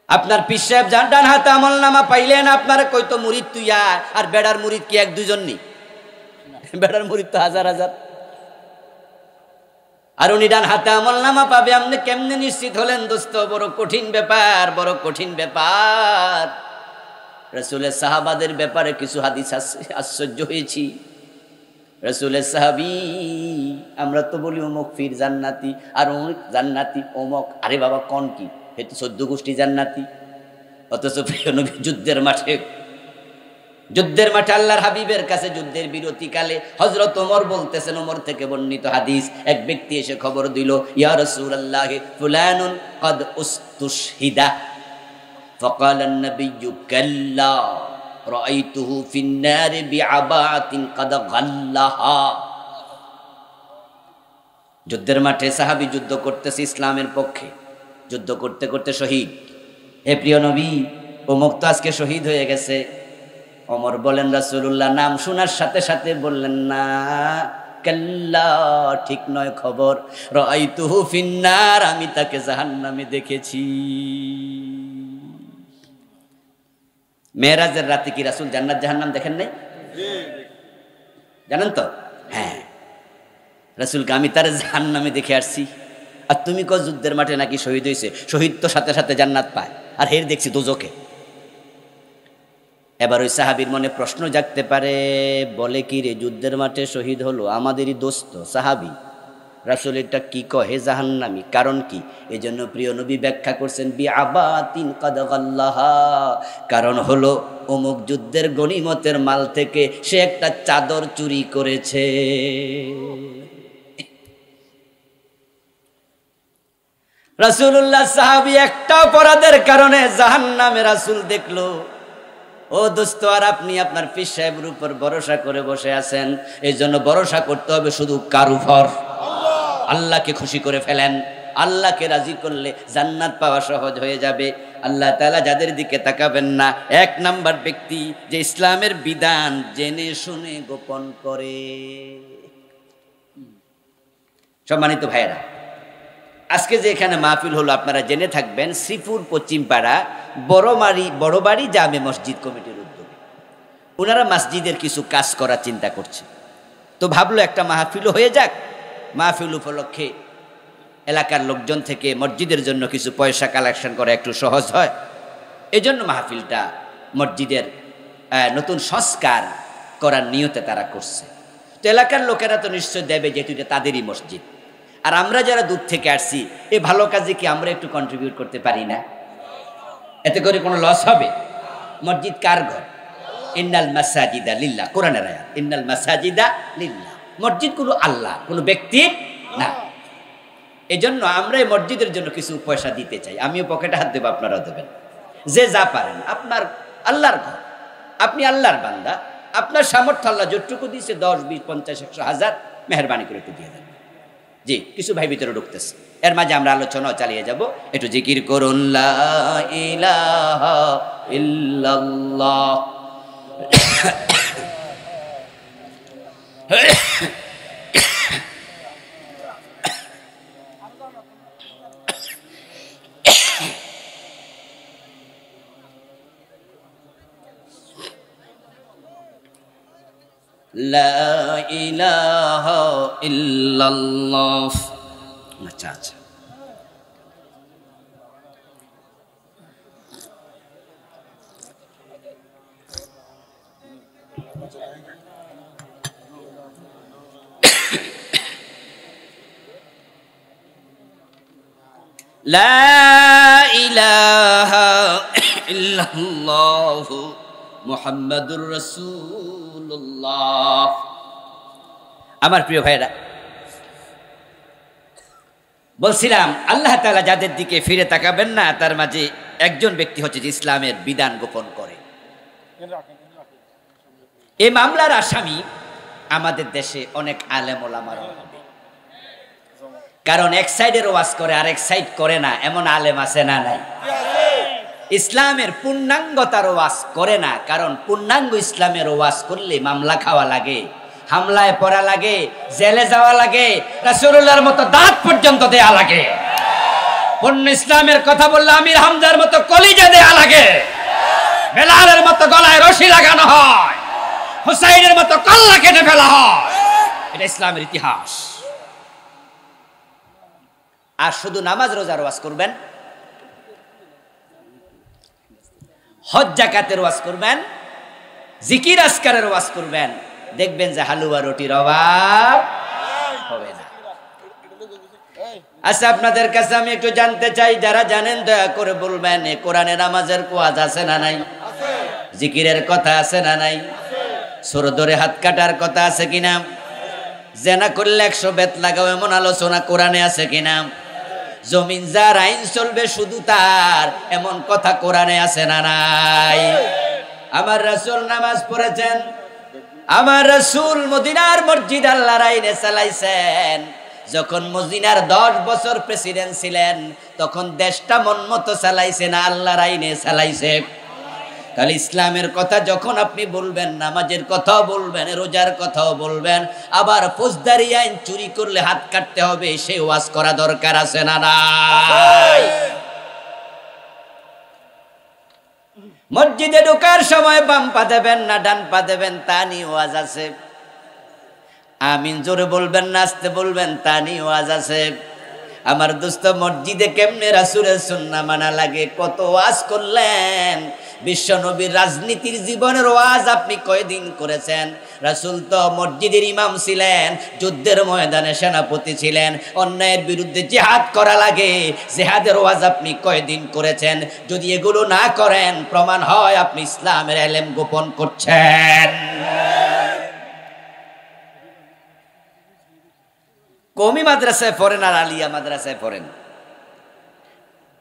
আপনার পীর সাহেব ডান হাতে আমলনামা পাইলেন, আপনারা কইতো মুরিদ তুই আর বেড়ার মুরিদ কি 1-2 নি? বেড়ার মুরিদ তো হাজার হাজার। আর উনি ডান হাতে আমলনামা পাবে, আপনি কেমনে নিশ্চিত হলেন? দোস্ত বড় কঠিন ব্যাপার, বড় কঠিন ব্যাপার। রাসূলের সাহাবাদের ব্যাপারে কিছু হাদিস আছে, আশ্চর্য হয়েছি। রাসূলের সাহাবী, আমরা তো বলি অমুক পীর জান্নাতি আর অমুক জান্নাতি অমুক, আরে বাবা কোন কি, এ তো 14 গোষ্ঠী জান্নাতি। অথচ প্রিয় নবী যুদ্ধের মাঠে আল্লাহর হাবিবের কাছে যুদ্ধের বিরতিকালে হযরত ওমর বলতেছেন, ওমর থেকে বর্ণিত হাদিস, এক ব্যক্তি এসে খবর দিল, ইয়া রাসূলুল্লাহ ফুলানুন ক্বাদ উস্তুশহিদা। ফাকালা আন-নাবিয়্যু কাল্লা রাআইতুহু ফিন-নারি বিআবাতিন ক্বাদ গাল্লাহা। যুদ্ধের মাঠে সাহাবী যুদ্ধ করতেছে ইসলামের পক্ষে, যুদ্ধ করতে করতে শহীদ। হে প্রিয় নবী, অমুক তো আজকে শহীদ হয়ে গেছে। ওমর বলেন, রাসূলুল্লাহ নাম শোনার সাথে সাথে বললেন, না কাল্লা, ঠিক নয় খবর, রাআইতুহু ফিন্নার, আমি তাকে জাহান্নামে দেখেছি। মেরাজের রাতে কি রাসূল জান্নাত জাহান্নাম দেখেন নাই? জানেন তো? হ্যাঁ, রাসূলকে আমি তার জাহান্নামে দেখে আসছি। আর তুমি কও যুদ্ধের মাঠে নাকি শহীদ হয়েছে, শহীদ তো সাথে সাথে জান্নাত পায়, আর হের দেখছি দোজখে। এবার ওই সাহাবীর মনে প্রশ্ন জাগতে পারে, বলে কি রে, যুদ্ধের মাঠে শহীদ হলো আমাদেরই দোস্ত সাহাবী, রাসূল এটা কি কহে জাহান্নামী, কারণ কি? এজন্য প্রিয় নবী ব্যাখ্যা করছেন বিআবাতিন ক্বাদ গাল্লাহা, কারণ হলো অমুক যুদ্ধের গনিমতের মাল থেকে সে একটা চাদর চুরি করেছে। রাসূলুল্লাহ সাহাবী একটা অপরাধের কারণে জাহান্নামে রাসূল দেখলো। ও দোস্ত, আর আপনি আপনার পীর সাহেবের উপর ভরসা করে বসে আছেন, এই জন্য ভরসা করতে হবে শুধু কার উপর? আল্লাহকে খুশি করে ফেলেন। আল্লাহকে রাজি করলে জান্নাত পাওয়া সহজ হয়ে যাবে। আল্লাহ তাআলা যাদের দিকে তাকাবেন না, এক নাম্বার ব্যক্তি যে ইসলামের বিধান জেনে শুনে গোপন করে। সম্মানিত ভাইয়েরা, আজকে যে এখানে মাহফিল হলো আপনারা জেনে থাকবেন, শ্রীপুর পশ্চিমপাড়া বড়বাড়ি জামে মসজিদ কমিটির উদ্যোগে ওনারা মসজিদের কিছু কাজ করার চিন্তা করছে। তো ভাবলো একটা মাহফিলও হয়ে যাক, মাহফিল উপলক্ষে এলাকার লোকজন থেকে মসজিদের জন্য কিছু পয়সা কালেকশন করা একটু সহজ হয়। এই জন্য মাহফিলটা মসজিদের নতুন সংস্কার করার নিয়তে তারা করছে। তো এলাকার লোকেরা তো নিশ্চয় দেবে, যেহেতু এটা তাদেরই মসজিদ। আর আমরা যারা দূর থেকে আসছি, এই ভালো কাজে কি আমরা একটু কন্ট্রিবিউট করতে পারি না? এতে করে কোনো লস হবে? মসজিদ কার ঘর? ইন্নাল মাসাজিদা লিল্লাহ, কোরআনের আয়াত, ইন্নাল মাসাজিদা লিল্লাহ। মসজিদ কোনো আল্লাহ, কোনো ব্যক্তির না। এজন্য আমরা এই মসজিদের জন্য কিছু পয়সা দিতে চাই। আমিও পকেটে হাত দেবো, আপনারাও দেবেন, যে যা পারেন। আপনার আল্লাহর ঘর, আপনি আল্লাহর বান্দা, আপনার সামর্থ্য আল্লাহ যতটুকু দিয়েছে 10, 20, 50, 100, 1000 মেহরবানি করে একটু দিয়ে দেন। জি, কিছু ভাই ভিতরে ঢুকতেছে, এর মাঝে আমরা আলোচনাও চালিয়ে যাব। একটু জিকির করুন, লা ইলাহা ইল্লাল্লাহ। লা ইলাহা ইল্লাল্লাহ। আচ্ছা আচ্ছা, লা ইলাহা ইল্লাল্লাহ মুহাম্মাদুর রাসূলুল্লাহ। আমার প্রিয় ভাইরা, বলছিলাম আল্লাহ তাআলা যাদের দিকে ফিরে তাকাবেন না, তার মাঝে একজন ব্যক্তি হচ্ছে যে ইসলামের বিধান গোপন করে। এই মামলার আসামি আমাদের দেশে অনেক আলেম ওলামারা হবে, কারণ এক সাইডের ওয়াজ করে আর এক সাইড করে না, এমন আলেম আছে না নাই? ইসলামের পূর্ণাঙ্গতার ওয়াজ করে না, কারণ পূর্ণাঙ্গ ইসলামের ওয়াজ করলে মামলা খাওয়া লাগে, হামলায় পড়া লাগে, জেলে যাওয়া লাগে, রাসূলুল্লাহর মতো দাঁত পর্যন্ত দেয়া লাগে। পূর্ণ ইসলামের কথা বললে আমির হামজার মতো কলিজা দেয়া লাগে, বেলালের মতো গলায় রশি লাগানো হয়, হুসাইনের মতো কল্লা কেটে ফেলা হয়। এটা ইসলামের ইতিহাস। আর শুধু নামাজ রোজার ওয়াজ করবেন, হজ জাকাতের ওয়াজ করবেন, জিকির আজকারের ওয়াজ করবেন, দেখবেন যে হালুয়া রুটির অভাব হবে না। আচ্ছা, আপনাদের কাছে আমি একটু জানতে চাই, যারা জানেন দয়া করে বলবেন, কোরআনে নামাজের ওয়াজ আছে না নাই? জিকিরের কথা আছে না নাই? সূরা ধরে হাত কাটার কথা আছে কিনা? জেনা করলে 100 বেত লাগাও এমন আলোচনা কোরআনে আছে কিনা? জমিন যার আইন চলবে শুধু তার, এমন কথা কোরআনে আছে না নাই? আমার রাসূল নামাজ পড়েছেন, আমার রাসূল মদিনার মসজিদ আল্লাহর আইনে চালাইছেন। যখন মদিনার 10 বছর প্রেসিডেন্ট ছিলেন, তখন দেশটা মন মতো চালাইছে না আল্লাহর আইনে চালাইছে? তাহলে ইসলামের কথা যখন আপনি বলবেন, নামাজের কথাও বলবেন, রোজার কথাও বলবেন, আবার ফৌজদারি আইন চুরি করলে হাত কাটতে হবে, সেই ওয়াজ করা দরকার আছে না নাই? মসজিদে ঢোকার সময় বাম পা দেবেন না ডান পা দেবেন তা নিয়ে ওয়াজ আছে। আমিন জোরে বলবেন না আস্তে বলবেন তা নিয়ে ওয়াজ আছে। আমার দোস্ত, মসজিদে কেমনে রাসূলের সুন্নাহ মানা লাগে কত ওয়াজ করলেন। বিশ্ব নবীর রাজনীতির জীবনের ওয়াজ আপনি কয়দিন করেছেন? রাসূল তো মসজিদের ইমাম ছিলেন, যুদ্ধের ময়দানে সেনাপতি ছিলেন, অন্যায়ের বিরুদ্ধে জিহাদ করা লাগে, জিহাদের ওয়াজ আপনি কয়দিন করেছেন? যদি এগুলো না করেন, প্রমাণ হয় আপনি ইসলামের ইলম গোপন করছেন। কওমি মাদ্রাসায় পড়েন আর আলিয়া মাদ্রাসায় পড়েন।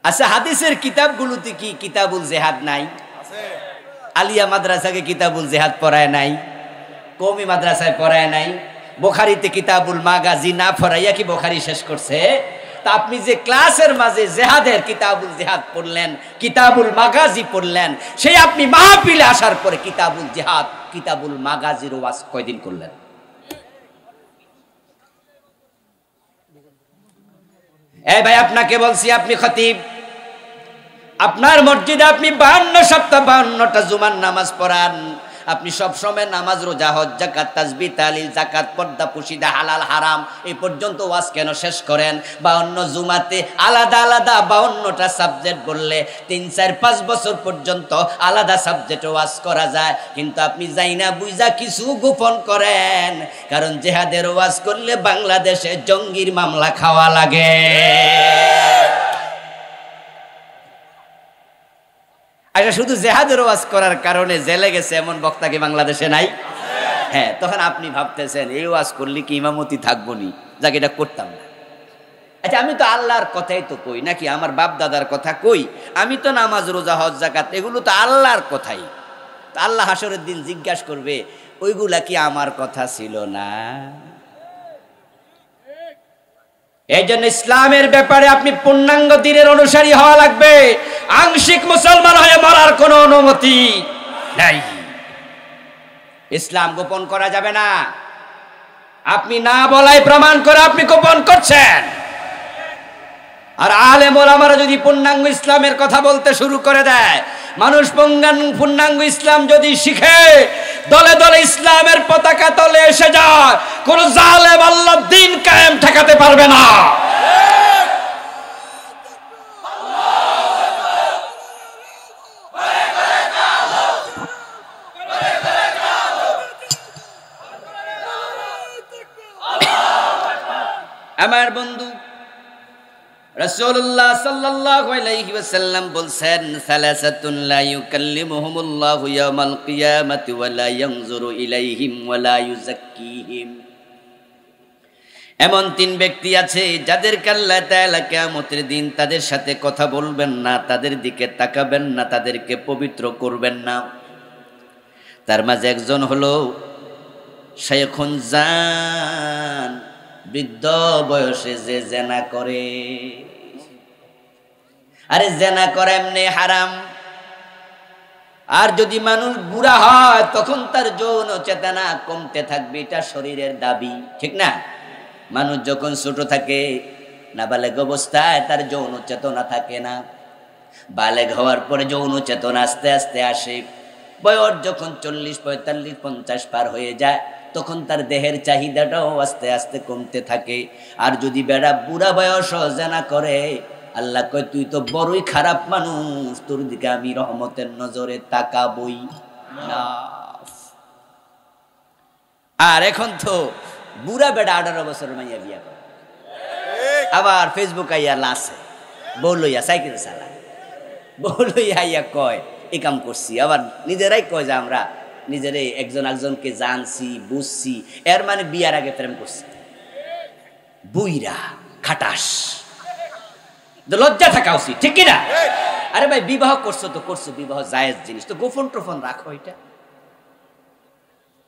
আচ্ছা, হাদিসের কিতাবগুলোতে কি কিতাবুল জিহাদ নাই? আলিয়া মাদ্রাসাকে কিতাবুল জিহাদ পড়ায় নাই, কওমি মাদ্রাসায় পড়ায় নাই। বুখারীতে কিতাবুল মাগাজি না পড়াইয়া কি বুখারী শেষ করছে? তা আপনি যে ক্লাসের মাঝে জিহাদের কিতাবুল জিহাদ পড়লেন, কিতাবুল মাগাজি পড়লেন, সেই আপনি মাহফিলে আসার পরে কিতাবুল জিহাদ, কিতাবুল মাগাজির ওয়াজ কয়দিন করলেন? এই ভাই, আপনাকে বলছি, আপনি খতিব, আপনার মসজিদে আপনি 52 সপ্তাহ 52টা জুমার নামাজ পড়ান, আপনি সব সময় নামাজ, রোজা, হজ, যাকাত, তাসবিহ, তাহলিল, যাকাত, পর্দা, পুশিদা, হালাল, হারাম এই পর্যন্ত ওয়াজ কেন শেষ করেন? 52 জুমাতে আলাদা আলাদা 52টা সাবজেক্ট বললে 3, 4, 5 বছর পর্যন্ত আলাদা সাবজেক্টে ওয়াজ করা যায়। কিন্তু আপনি যাইনা বুঝা কিছু গোপন করেন, কারণ জিহাদের ওয়াজ করলে বাংলাদেশে জঙ্গির মামলা খাওয়া লাগে। আচ্ছা, শুধু জিহাদের ওয়াজ করার কারণে জেলে গেছে এমন বক্তা কি বাংলাদেশে নাই? হ্যাঁ, তখন আপনি ভাবতেছেন এই ওয়াজ করলে কি ইমামতি থাকবো নি, যাকে এটা করতাম না। আচ্ছা, আমি তো আল্লাহর কথাই তো কই, নাকি আমার বাপ দাদার কথা কই? আমি তো নামাজ, রোজা, হজ, যাকাত এগুলো তো আল্লাহর কথাই। তো আল্লাহ হাসরের দিন জিজ্ঞাসা করবে, ওইগুলা কি আমার কথা ছিল না? এই জন্য ইসলামের ব্যাপারে আপনি পূর্ণাঙ্গ দ্বীনের অনুসারী হওয়া লাগবে। আংশিক মুসলমান হয়ে মরার কোনো অনুমতি নাই। ইসলাম গোপন করা যাবে না। আপনি না বলাই প্রমাণ করে আপনি গোপন করছেন। আর আলেম ওলামারা যদি পূর্ণাঙ্গ ইসলামের কথা বলতে শুরু করে দেয়, মানুষ পূর্ণাঙ্গ ইসলাম যদি শিখে, দলে দলে ইসলামের পতাকা তলে এসে যায়, কোন জালেম আল্লাহর দ্বীন কায়েম ঠেকাতে পারবে না। আমার বন্ধু রাসূলুল্লাহ সাল্লাল্লাহু আলাইহি ওয়াসাল্লাম বলছেন, সালাসাতুন লা ইউকাল্লিমুহুমুল্লাহু ইয়াওমাল কিয়ামাতি ওয়া লা ইয়ানজুরু ইলাইহিম ওয়া লা ইউযাক্কিহিম। এমন 3 ব্যক্তি আছে যাদেরকে আল্লাহ তাআলা কিয়ামতের দিন তাদের সাথে কথা বলবেন না, তাদের দিকে তাকাবেন না, তাদেরকে পবিত্র করবেন না। তার মাঝে একজন হলো শাইখুন জান, বৃদ্ধ বয়সে যে জেনা করে। আরে জেনা করে এমনি হারাম। আর যদি মানুষ বুড়া হয় তখন তার যৌন চেতনা কমতে থাকবে, এটা শরীরের দাবি, ঠিক না? মানুষ যখন ছোট থাকে, নাবালেগ অবস্থায় তার যৌন চেতনা থাকে না। বালেগ হওয়ার পরে যৌন চেতনা আস্তে আস্তে আসে। বয়স যখন 40, 45, 50 পার হয়ে যায়, তখন তার দেহের চাহিদাটাও আস্তে আস্তে কমতে থাকে। আর যদি বেড়া বুড়া বয়স জানা করে, আল্লাহ কয় তুই তো বড়ই খারাপ মানুষ, তোর দিকে আমি রহমতের নজরে তাকাবই না। আর এখন তো বুড়া বেড়া 18 বছর মাইয়া বিয়া করে, আবার ফেসবুক আইয়া লাসে বউ লইয়া সাইকেল চালায়, বউ লইয়া আইয়া কয় এই কাম করছি, আবার নিজেরাই কয় যে আমরা নিজেরাই একজন একজনকে জানছি বুঝছি, এর মানে বিয়ার আগে প্রেম করছি। বুইরা খাটাস, লজ্জা থাকা উচিত, ঠিক কিনা? আরে ভাই বিবাহ করছো তো করছো, বিবাহ জায়েজ জিনিস, তো গোপন টোফন রাখো। এটা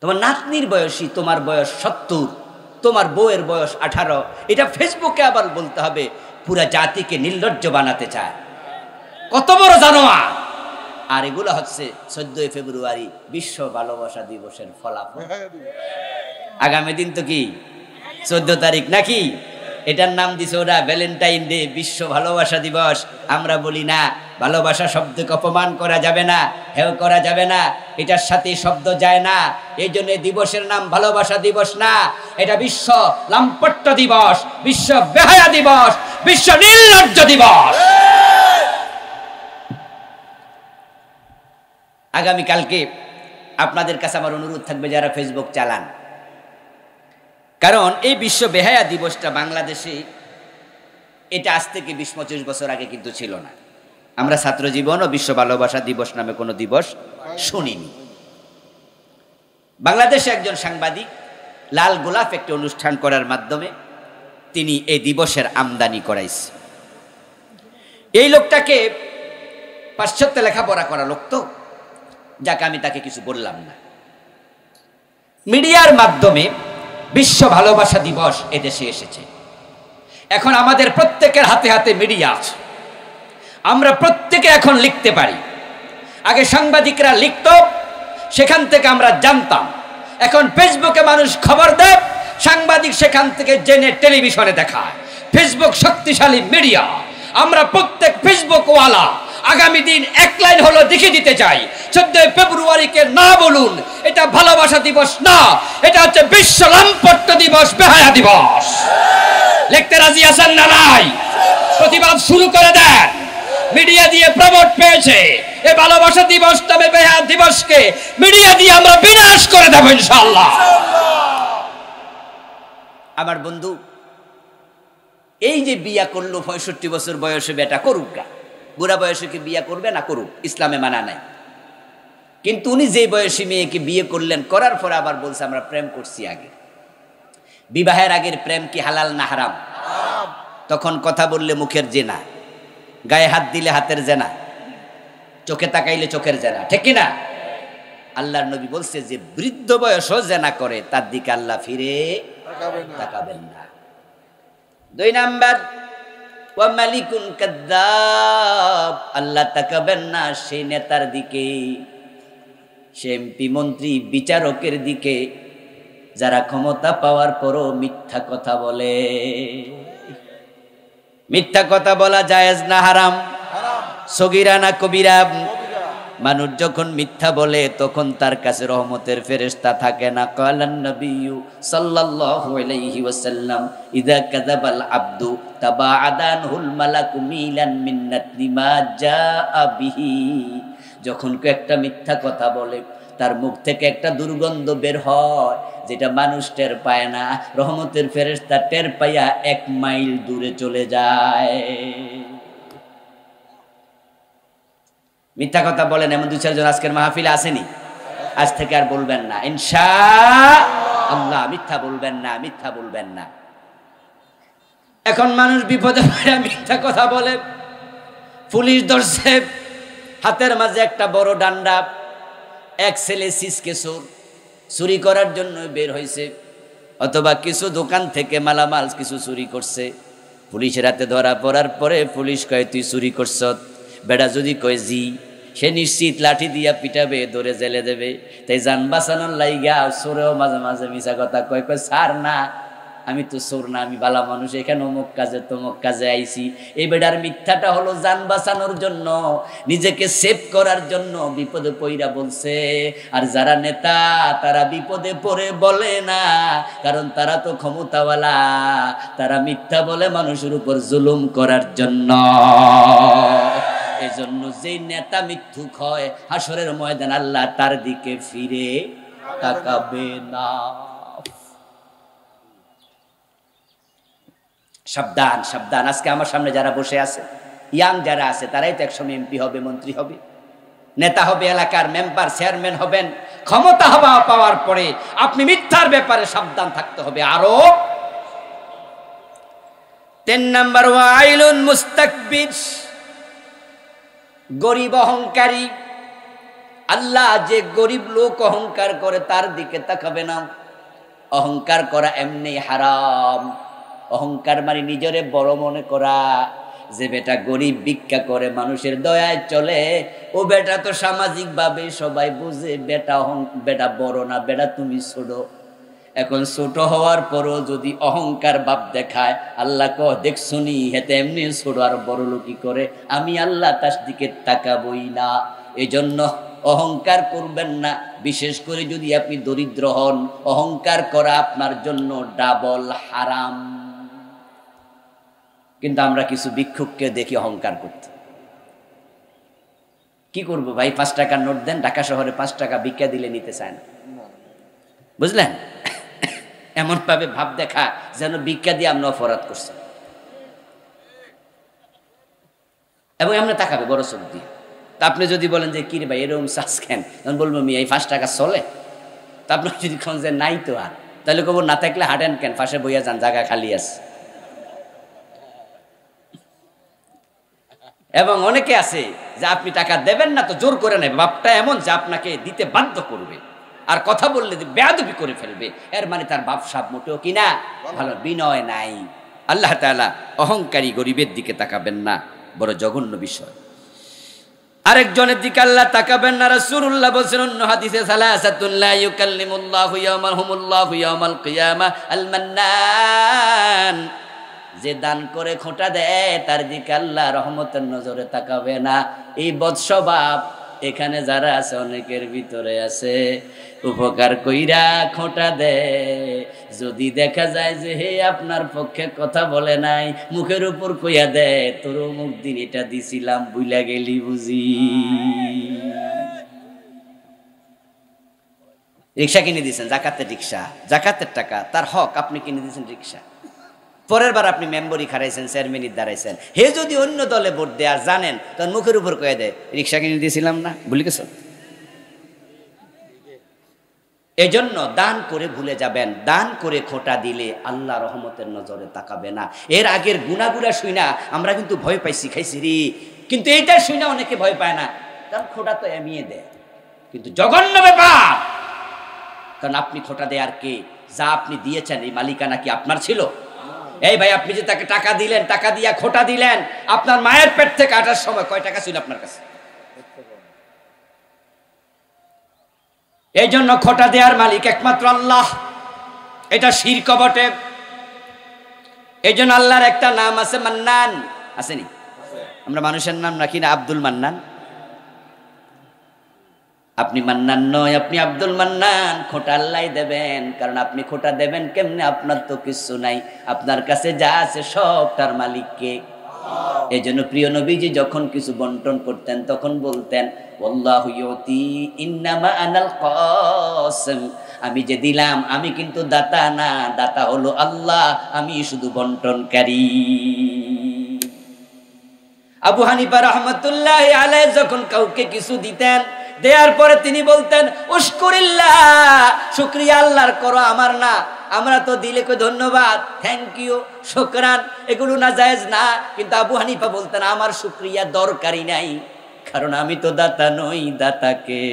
তোমার নাতনির বয়সী, তোমার বয়স 70, তোমার বউয়ের বয়স 18, এটা ফেসবুকে আবার বলতে হবে পুরা জাতিকে নির্লজ্জ বানাতে চায়, কত বড় জানোয়ার। আর এগুলো হচ্ছে 14 ফেব্রুয়ারি বিশ্ব ভালোবাসা দিবসের ফলাফল। আগামী দিন তো কি 14 তারিখ নাকি? এটার নাম দিছে ওরা ভ্যালেন্টাইন ডে, বিশ্ব ভালোবাসা দিবস। আমরা বলি না, ভালোবাসা শব্দকে অপমান করা যাবে না, হেয় করা যাবে না, এটার সাথে শব্দ যায় না। এই জন্য দিবসের নাম ভালোবাসা দিবস না, এটা বিশ্ব লাম্পট্য দিবস, বিশ্ব বেহায়া দিবস, বিশ্ব নির্লজ্জ দিবস। আগামীকালকে আপনাদের কাছে আমার অনুরোধ থাকবে যারা ফেসবুক চালান, কারণ এই বিশ্ব বেহায়া দিবসটা বাংলাদেশে এটা আজ থেকে 20-25 বছর আগে কিন্তু ছিল না। আমরা ছাত্র জীবন ও বিশ্ব ভালোবাসা দিবস নামে কোনো দিবস শুনিনি। বাংলাদেশে একজন সাংবাদিক লাল গোলাপ একটি অনুষ্ঠান করার মাধ্যমে তিনি এই দিবসের আমদানি করাইছে। এই লোকটাকে পাশ্চাত্যে লেখাপড়া করা লোক, তো যাকে আমি তাকে কিছু বললাম না। মিডিয়ার মাধ্যমে বিশ্ব ভালোবাসা দিবস এদেশে এসেছে। এখন আমাদের প্রত্যেকের হাতে হাতে মিডিয়া আছে, আমরা প্রত্যেকে এখন লিখতে পারি। আগে সাংবাদিকরা লিখত, সেখান থেকে আমরা জানতাম। এখন ফেসবুকে মানুষ খবর দেয়, সাংবাদিক সেখান থেকে জেনে টেলিভিশনে দেখায়। ফেসবুক শক্তিশালী মিডিয়া, আমরা প্রত্যেক ফেসবুক ওয়ালা আগামী দিন এক লাইন হলো দেখে দিতে চাই, 14 ফেব্রুয়ারিকে না বলুন এটা ভালোবাসা দিবস না, এটা হচ্ছে বিশ্ব লাম্পট্য দিবস, বেহায়া দিবস। লিখতে রাজি আছেন না নাই? প্রতিবাদ শুরু করে দেন। মিডিয়া দিয়ে প্রমোট পেয়েছে, এই ভালোবাসা দিবস তবে বেহায়া দিবসকে মিডিয়া দিয়ে আমরা বিনাশ করে দেব ইনশাআল্লাহ। আমার বন্ধু এই যে বিয়া করলো 65 বছর বয়সে, বেটা করুক গা, বুড়া বয়সে কি বিয়ে করবে না করুক, ইসলামে মানা নাই। কিন্তু উনি যে বয়সী মেয়েকে বিয়ে করলেন, করার পর আবার বলছে আমরা প্রেম করছি আগে। বিবাহের আগের প্রেম কি হালাল না হারাম? তখন কথা বললে মুখের জেনা, গায়ে হাত দিলে হাতের জেনা, চোখে তাকাইলে চোখের জেনা, ঠিক কিনা? আল্লাহর নবী বলছে যে বৃদ্ধ বয়সও জেনা করে তার দিকে আল্লাহ ফিরে তাকাবেন না। 2 নাম্বার, ওয়া মালিকুন কাদ্দাব, আল্লাহ তাকাবেন না সেই নেতার দিকে, সে এমপি মন্ত্রী বিচারকের দিকে যারা ক্ষমতা পাওয়ার পরও মিথ্যা কথা বলে। মিথ্যা কথা বলা জায়েজ না হারাম? সগীরা না কবিরা? মানুষ যখন মিথ্যা বলে তখন তার কাছে রহমতের ফেরেশতা থাকে না। কালান নবিয়্যু সাল্লাল্লাহু আলাইহি ওয়াসাল্লাম ইযা কাযাবাল আবদু তাবাআদানহুল মালাকু মিলান মিন্নাতি মা জাআ বিহি। যখন কেউ একটা মিথ্যা কথা বলে তার মুখ থেকে একটা দুর্গন্ধ বের হয় যেটা মানুষ টের পায় না, রহমতের ফেরেশতা টের পাইয়া 1 মাইল দূরে চলে যায়। মিথ্যা কথা বলেন এমন 2-4 জন আজকের মাহফিলে আসেনি? আজ থেকে আর বলবেন না ইনশাআল্লাহ, মিথ্যা বলবেন না, মিথ্যা বলবেন না। এখন মানুষ বিপদে পড়ে মিথ্যা কথা বলে, পুলিশ ধরছে, হাতের মাঝে একটা বড় ডান্ডা, এক ছেলে সিসকে চুরি করার জন্য বের হয়েছে, অথবা কিছু দোকান থেকে মালামাল কিছু চুরি করছে। পুলিশের হাতে ধরা পড়ার পরে পুলিশ কয় তুই চুরি করছ? বেড়া যদি কয় জি, সে নিশ্চিত লাঠি দিয়া পিটাবে, ধরে জেলে দেবে। তাই জান বাঁচানোর লাইগা চোরেও মাঝে মাঝে মিছা কথা কয়, কয় স্যার না আমি তো চোর না, আমি ভালো মানুষ, এখানে অমুক কাজে তমুক কাজে আইছি। এই বেটার মিথ্যাটা হলো জান বাঁচানোর জন্য, নিজেকে সেভ করার জন্য বিপদে পইরা বলছে। আর যারা নেতা তারা বিপদে পড়ে বলে না, কারণ তারা তো ক্ষমতাওয়ালা, তারা মিথ্যা বলে মানুষের উপর জুলুম করার জন্য। এজন্য যেই নেতা মিথ্যুক হয় হাসরের ময়দান আল্লাহ তার দিকে ফিরে তাকাবে না। সাবধান সাবধান। আজকে আমার সামনে যারা বসে আছে, ইয়াং যারা আছে, তারাই তো একসময় এমপি হবে, মন্ত্রী হবে, নেতা হবে, এলাকার মেম্বার চেয়ারম্যান হবেন। ক্ষমতা পাওয়ার পরে আপনি মিথ্যার ব্যাপারে সাবধান থাকতে হবে। আরো 3 নাম্বার, ওয়াইলুন মুস্তাকবির, গরিব অহংকারী। আল্লাহ যে গরিব লোক অহংকার করে তার দিকে তাকাবে না। অহংকার করা এমনি হারাম। অহংকার মানে নিজেরে বড় মনে করা। যে বেটা গরিব ভিক্ষা করে মানুষের দয়ায় চলে, ও বেটা তো সামাজিক ভাবে সবাই বুঝে বেটা বড় না, বেটা তুমি ছোট। এখন ছোট হওয়ার পরও যদি অহংকার ভাব দেখায়, আল্লাহ দেখছুনি হেতে এমনি ছোট আর বড় লোকই করে, আমি আল্লাহ তার দিকে তাকাবই না। এজন্য অহংকার করবেন না, বিশেষ করে যদি আপনি দরিদ্র হন। অহংকার করা আপনার জন্য ডাবল হারাম। কিন্তু আমরা কিছু ভিক্ষুককে দেখি অহংকার করতে। কি করব ভাই, 5 টাকার নোট দেন, ঢাকা শহরে 5 টাকা ভিক্ষা দিলে নিতে চায় না, বুঝলেন? এমন ভাবে ভাব দেখা যেন ভিক্ষা দিয়ে আমরা অপরাধ করছি, এবং আমরা তাকাবে বড় চোখ দিয়ে। তা আপনি যদি বলেন যে কি রে ভাই এরকম চাষ কেন, তখন বলবো মি এই 5 টাকা চলে। তা আপনি যদি কোন যে নাই তো আর, তাহলে কব না থাকলে হাঁটেন কেন, পাশে বইয়া যান, জায়গা খালি আছে। এবং অনেকে আছে যে আপনি টাকা দেবেন না তো জোর করে নেবে, বাপটা এমন যে আপনাকে দিতে বাধ্য করবে, আর কথা বললে বেয়াদবি করে ফেলবে। এর মানে তার বাপ সাপ মোটেও কিনা ভালো, বিনয় নাই। আল্লাহ তাআলা অহংকারী গরিবের দিকে তাকাবেন না, বড় জঘন্য বিষয়। আরেকজনের দিকে আল্লাহ তাকাবেন না। রাসূলুল্লাহ বলেছেন অন্য হাদিসে, সালাসাতুল লা ইউকাল্লিমুল্লাহু ইয়াওমাহুমুল্লাহু ইয়াওমাল কিয়ামা আল মান্নান, যে দান করে খোঁটা দেয় তার দিকে আল্লাহ রহমতের নজরে তাকাবে না। এই বদস্বভাব এখানে যারা আছে অনেকের ভিতরে আছে। উপকার কইরা খোঁটা দেয়, যদি দেখা যায় যে হে আপনার পক্ষে কথা বলে নাই, মুখের উপর কইয়া দেয় তোর মুখ দিন এটা দিছিলাম বুইলা গেলি বুঝি। রিক্সা কিনে দিয়েছেন, জাকাতের রিক্সা, জাকাতের টাকা, তার হক, আপনি কিনে দিয়েছেন রিক্সা। পরের বার আপনি মেম্বরি খারাইছেন, চেয়ারম্যানই দাঁড়াইছেন, হে যদি অন্য দলে ভোট দেয় আর জানেন, তখন মুখের উপর কয়ে দেয় রিক্সা কিনে দিয়েছিলাম না, ভুলে গেছ। এজন্য দান করে ভুলে যাবেন। দান করে খোটা দিলে আল্লাহ রহমতের নজরে তাকাবে না। এর আগের গুনাগুলা শুইনা আমরা কিন্তু ভয় পাইছি, খাইছি রে, কিন্তু এইটা শুইনা অনেকে ভয় পায় না, কারণ খোটা তো এমিয়ে দেয়। কিন্তু জঘন্য ব্যাপার, কারণ আপনি খোটা দেয় আর কে, যা আপনি দিয়েছেন এই মালিকানা কি আপনার ছিল? এই ভাই আপনি যে তাকে টাকা দিলেন, টাকা দিয়া খোটা দিলেন, আপনার মায়ের পেট থেকে আটার সময় কয় টাকা ছিল আপনার কাছে? এই জন্য খোটা দেওয়ার মালিক একমাত্র আল্লাহ, এটা শিরক বটে। এই জন্য আল্লাহর একটা নাম আছে মান্নান, আসেনি? আমরা মানুষের নাম রাখি না আব্দুল মান্নান। আপনি মান্নান নয়, আপনি আব্দুল মান্নান। খোটা আল্লাহ দেবেন, কারণ আপনি খোটা দেবেন কেমনে? আপনার তো কিছু নাই, আপনার কাছে যা আছে সব তার মালিককে। এই জন্য প্রিয় নবীজি যখন কিছু বন্টন করতেন তখন বলতেন ওয়াল্লাহু ইউতি ইন্নামা আনাল কাসিম, আমি যে দিলাম আমি কিন্তু দাতা না, দাতা হলো আল্লাহ, আমি শুধু বন্টনকারী। আবু হানিফা রাহমাতুল্লাহি আলাইহি যখন কাউকে কিছু দিতেন, দেওয়ার পরে তিনি বলতেন উশকুরিল্লাহ, শুকরিয়া আল্লাহর করো, আমার না। আমরা তো দিলে কই ধন্যবাদ, থ্যাংক ইউ, শুকরান, এগুলো না জায়েজ না। কিন্তু আবু হানিফা বলতেন আমার শুকরিয়া দরকারই নাই, কারণ আমি তো দাতা নই, দাতাকে।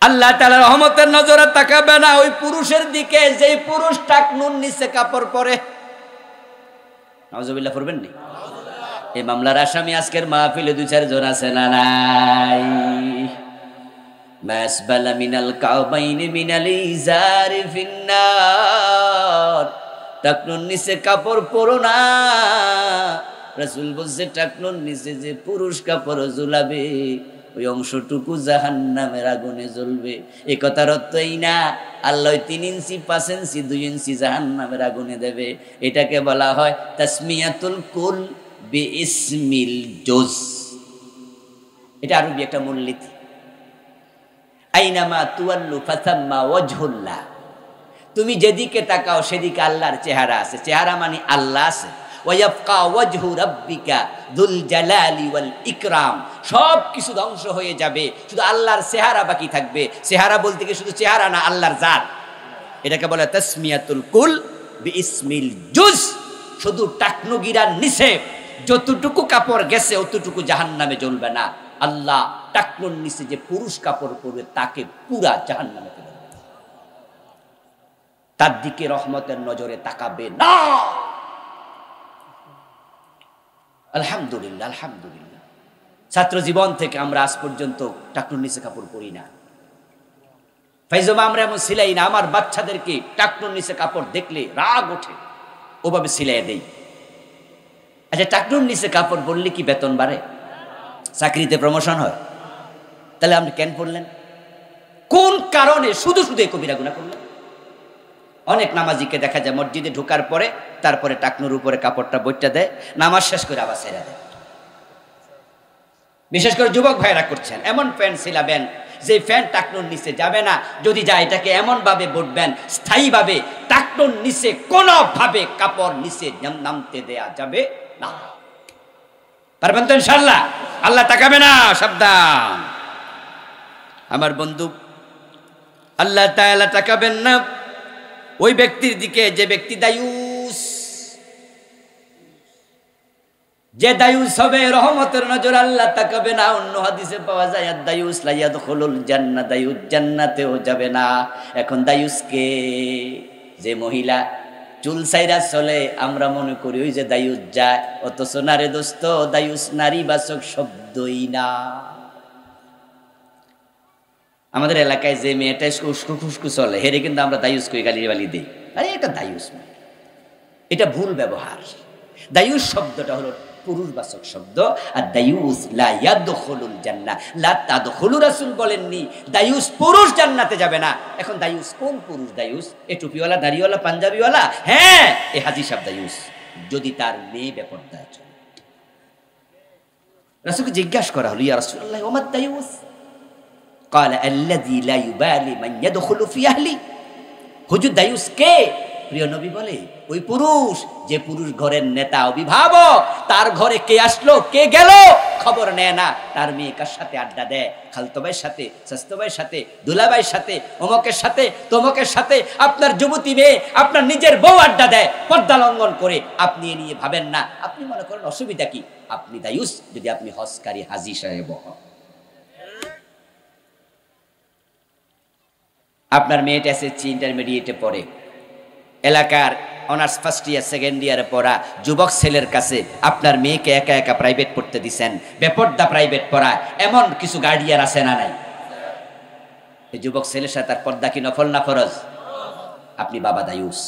আল্লাহ তাআলার রহমতের নজরে তাকাবে না ওই পুরুষের দিকে যেই পুরুষ টাকনুর নিচে কাপড় পরে। নাউজুবিল্লাহ পড়বেন নি? এই মামলার আসামি আজকের মাহফিলে 2-4 জন আছে না নাই? মাসবালা মিনাল কাবাইনি মিনাল ইজারি ফিন্নার, টাকনুর নিচে কাপড় পরো না। রাসূল বলছে টাকনুর নিচে যে পুরুষ কাপড় ঝুলাবে ওই অংশটুকু জাহান্নামের আগুনে জ্বলবে। এই কথার অর্থ এই না আল্লাহ 3 ইঞ্চি 5 ইঞ্চি 2 ইঞ্চি জাহান্নামের আগুনে দেবে। এটাকে বলা হয় তাসমিয়াতুল কুল বিইসমিল জুজ। এটা আরবি একটা মূলনীতি। আইনামা তুয়াল্লু ফাসাম্মা ওয়াজহুল্লাহ, তুমি যেদিকে তাকাও সেদিকে আল্লাহর চেহারা আছে, চেহারা মানে আল্লাহ আছে। ওয়ায়াবকা ওয়াজহু রাব্বিকা যুল জালালি ওয়াল ইকরাম, সব কিছু ধ্বংস হয়ে যাবে, শুধু আল্লাহর চেহারা বাকি থাকবে। চেহারা বলতে কি শুধু চেহারা না, আল্লাহর জাত। এটাকে বলে তাসমিয়াতুল কুল বিইসমিল জুজ। শুধু টাকনুগিরার নিচে যতটুকু কাপড় গেছে অতটুকু জাহান্নামে জ্বলবে না। আল্লাহ টাকনুর নিচে যে পুরুষ কাপড় পরবে তাকে পুরা জাহান্নামে ফেলবে, তার দিকে রহমতের নজরে তাকাবে না। আলহামদুলিল্লাহ, আলহামদুলিল্লাহ। ছাত্র জীবন থেকে আমরা আজ পর্যন্ত টাকনুর নিচে কাপড় পরি না। ফাইজমা আমরা এমন সিলাই না, আমার বাচ্চাদেরকে টাকনুর নিচে কাপড় দেখলে রাগ ওঠে, ওভাবে সিলাই দেই। আচ্ছা, টাকনুর নিচে কাপড় পরলে কি বেতন বাড়ে? চাকরিতে প্রমোশন হয়? তাহলে আপনি কেন পড়লেন? কোন কারণে শুধু শুধু এই কবিরা গুনাহ করলেন? অনেক নামাজিকে দেখা যায় মসজিদে ঢোকার পরে তারপরে টাকনুর উপরে কাপড়টা বইটা দেয়, নামাজ শেষ করে আবার ছেড়ে দেয়। বিশেষ করে যুবক ভাইরা করছেন, এমন প্যান্ট সিলাবেন যে প্যান্ট টাকনুর নিচে যাবে না। যদি যায় এটাকে এমন ভাবে বটবেন স্থায়ীভাবে টাকনুর নিচে কোনো ভাবে কাপড় নিচে নামতে দেয়া যাবে না। পারবেন তো ইনশাআল্লাহ? আল্লাহ তাকাবে না, সাবধান আমার বন্ধু। আল্লাহ তাআলা তাকাবেন না ওই ব্যক্তির দিকে যে ব্যক্তি দায়ুস। যে দায়ুস হবে রহমতের নজর আল্লাহ তাকাবে না। অন্য হাদিসে পাওয়া যায় দায়ুস লা ইয়াদখুলুল জান্নাহ, দায়ুস জান্নাতেও যাবে না। এখন দায়ুস কে? যে মহিলা চুল সাইরা চলে, আমরা মনে করি ওই যে দায়ুস যায়, অথচ না রে দোস্ত, দায়ুস নারীবাচক শব্দই না। আমাদের এলাকায় যে মেয়েটা উস্কু খুস্কু চলে হেরে কিন্তু আমরা দায়ুস কই গালি বালি দিই, আরে এটা দায়ুস না, এটা ভুল ব্যবহার। দায়ুস শব্দটা হলো পুরুষবাচক শব্দ। আর দায়ুস লা ইয়াদখুলুল জান্নাহ, লা তাদখুলু, রাসূল বলেননি দায়ুস পুরুষ জান্নাতে যাবে না। এখন দায়ুস কোন পুরুষ? দায়ুস এ টুপিওয়ালা, দাড়িওয়ালা, পাঞ্জাবিওয়ালা? হ্যাঁ, এ হাজী সাহেব দায়ুস, যদি তার মেয়ে বেপরদায় চলে। রাসূলকে জিজ্ঞাসা করা হলো, ইয়া রাসূলুল্লাহ ওয়া মা দায়ুস? قال الذي لا يبالي من يدخل في اهلي। হুজুর দায়ুস কে? প্রিয় নবী বলে ওই পুরুষ যে পুরুষ ঘরের নেতা, অভিভাবক, তার ঘরে কে আসলো কে গেল খবর নেয় না। তার মেয়ে কার সাথে আড্ডা দেয়? খালতো ভাইয়ের সাথে, চাচতো ভাইয়ের সাথে, দুলাভাইয়ের সাথে, অমকের সাথে, তমকের সাথে। আপনার যুবতী মেয়ে আপনার নিজের বউ আড্ডা দেয় পর্দা লঙ্ঘন করে। আপনি এ নিয়ে ভাবেন না, আপনি মনে করেন অসুবিধা কি? আপনি দায়ুস যদি আপনি হজকারী হাজী সাহেব হন। আপনার মেয়েটা এসএসসি ইন্টারমিডিয়েটে পড়ে, এলাকার অনার্স ফার্স্ট ইয়ার সেকেন্ড ইয়ারে পড়া যুবক ছেলের কাছে আপনার মেয়েকে একা একা প্রাইভেট পড়তে দিচ্ছেন, বেপর্দা প্রাইভেট পড়া। এমন কিছু গার্ডিয়ান আছে না নাই? এই যুবক ছেলের সাথে তার পর্দা কি নফল না ফরজ? আপনি বাবা দায়ুস।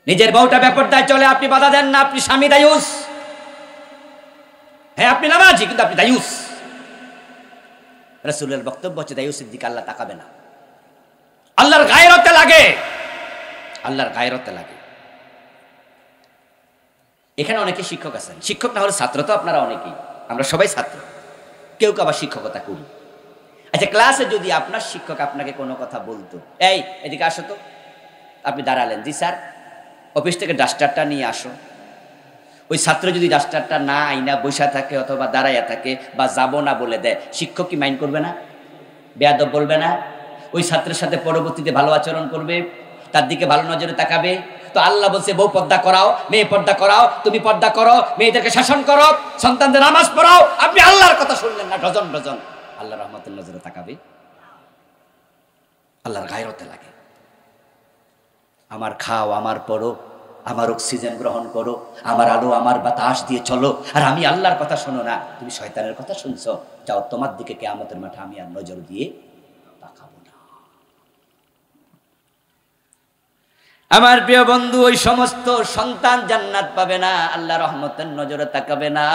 নিজের বউটা বেপর্দায় চলে, আপনি বাধা দেন না, আপনি স্বামী দায়ুস। হ্যাঁ, আপনি নামাজি কিন্তু আপনি দায়ুস। রাসূলের বক্তব্য হচ্ছে দায়ুসের দিকে আল্লাহ তাকাবে না। আল্লাহর গায়রতে লাগে, আল্লাহর গায়রতে লাগে। এখানে অনেকে শিক্ষক আছেন, শিক্ষক না হলে ছাত্র তো আপনারা অনেকেই, আমরা সবাই ছাত্র, কেউ কেউ আবার শিক্ষকতা করি। আচ্ছা, ক্লাসে যদি আপনার শিক্ষক আপনাকে কোনো কথা বলতো, এই এদিকে আসো তো, আপনি দাঁড়ালেন, জি স্যার, অফিস থেকে ডাস্টারটা নিয়ে আসো। ওই ছাত্র যদি ডাস্টারটা না আইনা বসা থাকে অথবা দাঁড়াইয়া থাকে বা যাবো না বলে দেয়, শিক্ষক কি মাইন্ড করবে না? বেয়াদব বলবে না? ওই ছাত্রের সাথে পরবর্তীতে ভালো আচরণ করবে, তার দিকে ভালো নজরে তাকাবে। তো আল্লাহ বলছে বউ পর্দা করাও, মেয়ে পর্দা করাও, তুমি পর্দা করো, মেয়েদেরকে শাসন করো, সন্তানদের নামাজ পড়াও। আপনি আল্লাহর কথা শুনলেন না, ডজন ডজন। আল্লাহ রহমতের নজরে তাকাবে? আল্লাহর গায়রতে লাগে। আমার খাও, আমার পড়ো, আমার অক্সিজেন গ্রহণ করো, আমার আলো আমার বাতাস দিয়ে চলো, আর আমি আল্লাহর কথা শোনো না, তুমি শয়তানের কথা শুনছো, যাও তোমার দিকে কিয়ামতের মাঠে আমি আর নজর দিয়ে তাকাবো না। আমার প্রিয় বন্ধু, ওই সমস্ত সন্তান জান্নাত পাবে না, আল্লাহ রহমতের নজরে তাকাবে না।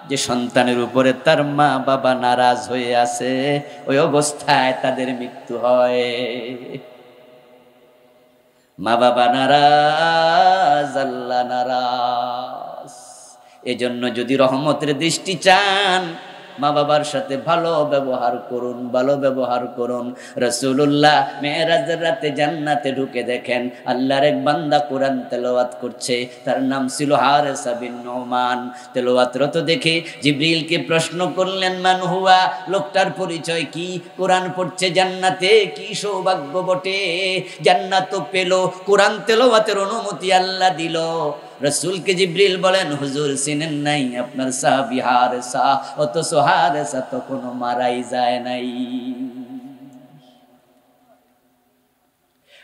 যে সন্তানের উপরে তার মা বাবা নারাজ হয়ে আছে, ওই অবস্থায় তাদের মৃত্যু হয়। মা বাবা নারাজ, আল্লাহ নারাজ। এজন্য যদি রহমতের দৃষ্টি চান, মা বাবার সাথে ভালো ব্যবহার করুন, ভালো ব্যবহার করুন। রাসূলুল্লাহ মেরাজের রাতে জান্নাতে ঢুকে দেখেন আল্লাহর এক বান্দা কোরআন তেলাওয়াত করছে, তার নাম ছিল হারেসা বিন নুমান। তেলাওয়াতরত দেখে জিবরিলকে প্রশ্ন করলেন, মান হুয়া, লোকটার পরিচয় কি? কোরআন পড়ছে জান্নাতে, কি সৌভাগ্য বটে, জান্নাত পেল, কোরআন তেলাওয়াতের অনুমতি আল্লাহ দিল। রাসূলকে জিবরিল বলেন, হুজুর চিনেন নাই আপনার সাহাবী হারেসা, অথচ হারেসা তখনও মারাই যায় নাই।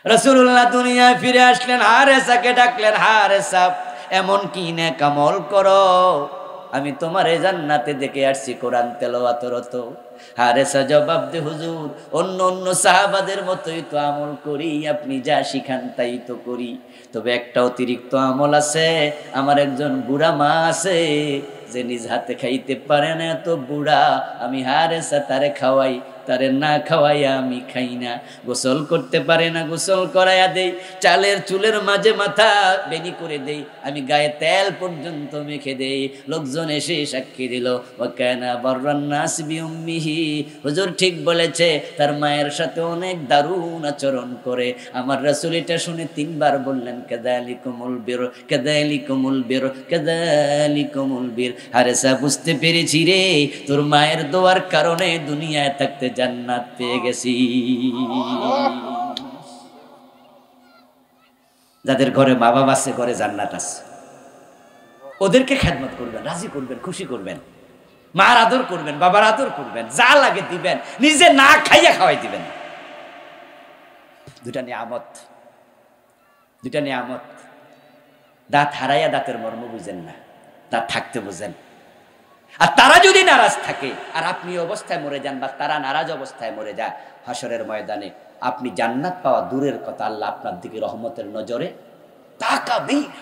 রাসূলুল্লাহ দুনিয়ায় ফিরে আসলেন, হারেসাকে ডাকলেন, হারেসা এমন কি নেক আমল করো, আমি তোমার এই জান্নাতে দেখে আসছি কোরআন তেলাওয়াতরত। হারেসা জবাব দে, হুজুর অন্য অন্য সাহাবাদের মতোই তো আমল করি, আপনি যা শিখান তাই তো করি, তবে একটা অতিরিক্ত আমল আছে, আমার একজন বুড়া মা আছে যে নিজ হাতে খাইতে পারে না, এত বুড়া, আমি হারেসা তারে খাওয়াই, তারে না খাওয়াইয়া আমি খাই না। গোসল করতে পারে না, গোসল করাইয়া দেই, চালের চুলের মাঝে মাথা বেনি করে দেই, আমি গায়ে তেল পর্যন্ত মেখে দেই। লোকজন এসে সাক্ষী দিল, ওয়াকানা বাররান নাস বিউম্মিহি, হুজুর ঠিক বলেছে, তার মায়ের সাথে অনেক দারুণ আচরণ করে। আমার রাসূল এটা শুনে 3 বার বললেন, কাযালিকুমুল বির, কাযালিকুমুল বির, কাযালিকুমুল বির। হারেসা বুঝতে পেরেছি রে, তোর মায়ের দোয়ার কারণে দুনিয়ায় থাকতে জান্নাত পেয়ে গেছি। যাদের ঘরে মা বাবা আছে, ঘরে জান্নাত আছে, ওদেরকে খেদমত করবেন, রাজি করবেন, খুশি করবেন, মার আদর করবেন, বাবার আদর করবেন, যা লাগে দিবেন, নিজে না খাইয়া খাওয়াই দিবেন। দুটা নিয়ামত, দুটা নিয়ামত। দাঁত হারাইয়া দাঁতের মর্ম বুঝেন না, দাঁত থাকতে বুঝেন। আর তারা যদি নারাজ থাকে আর আপনি অবস্থায় মরে যান, বা তারা নারাজ অবস্থায় মরে যায়, হাসরের ময়দানে আপনি জান্নাত পাওয়া দূরের কথা, আল্লাহ আপনার দিকে রহমতের নজরে তাকাবেই না।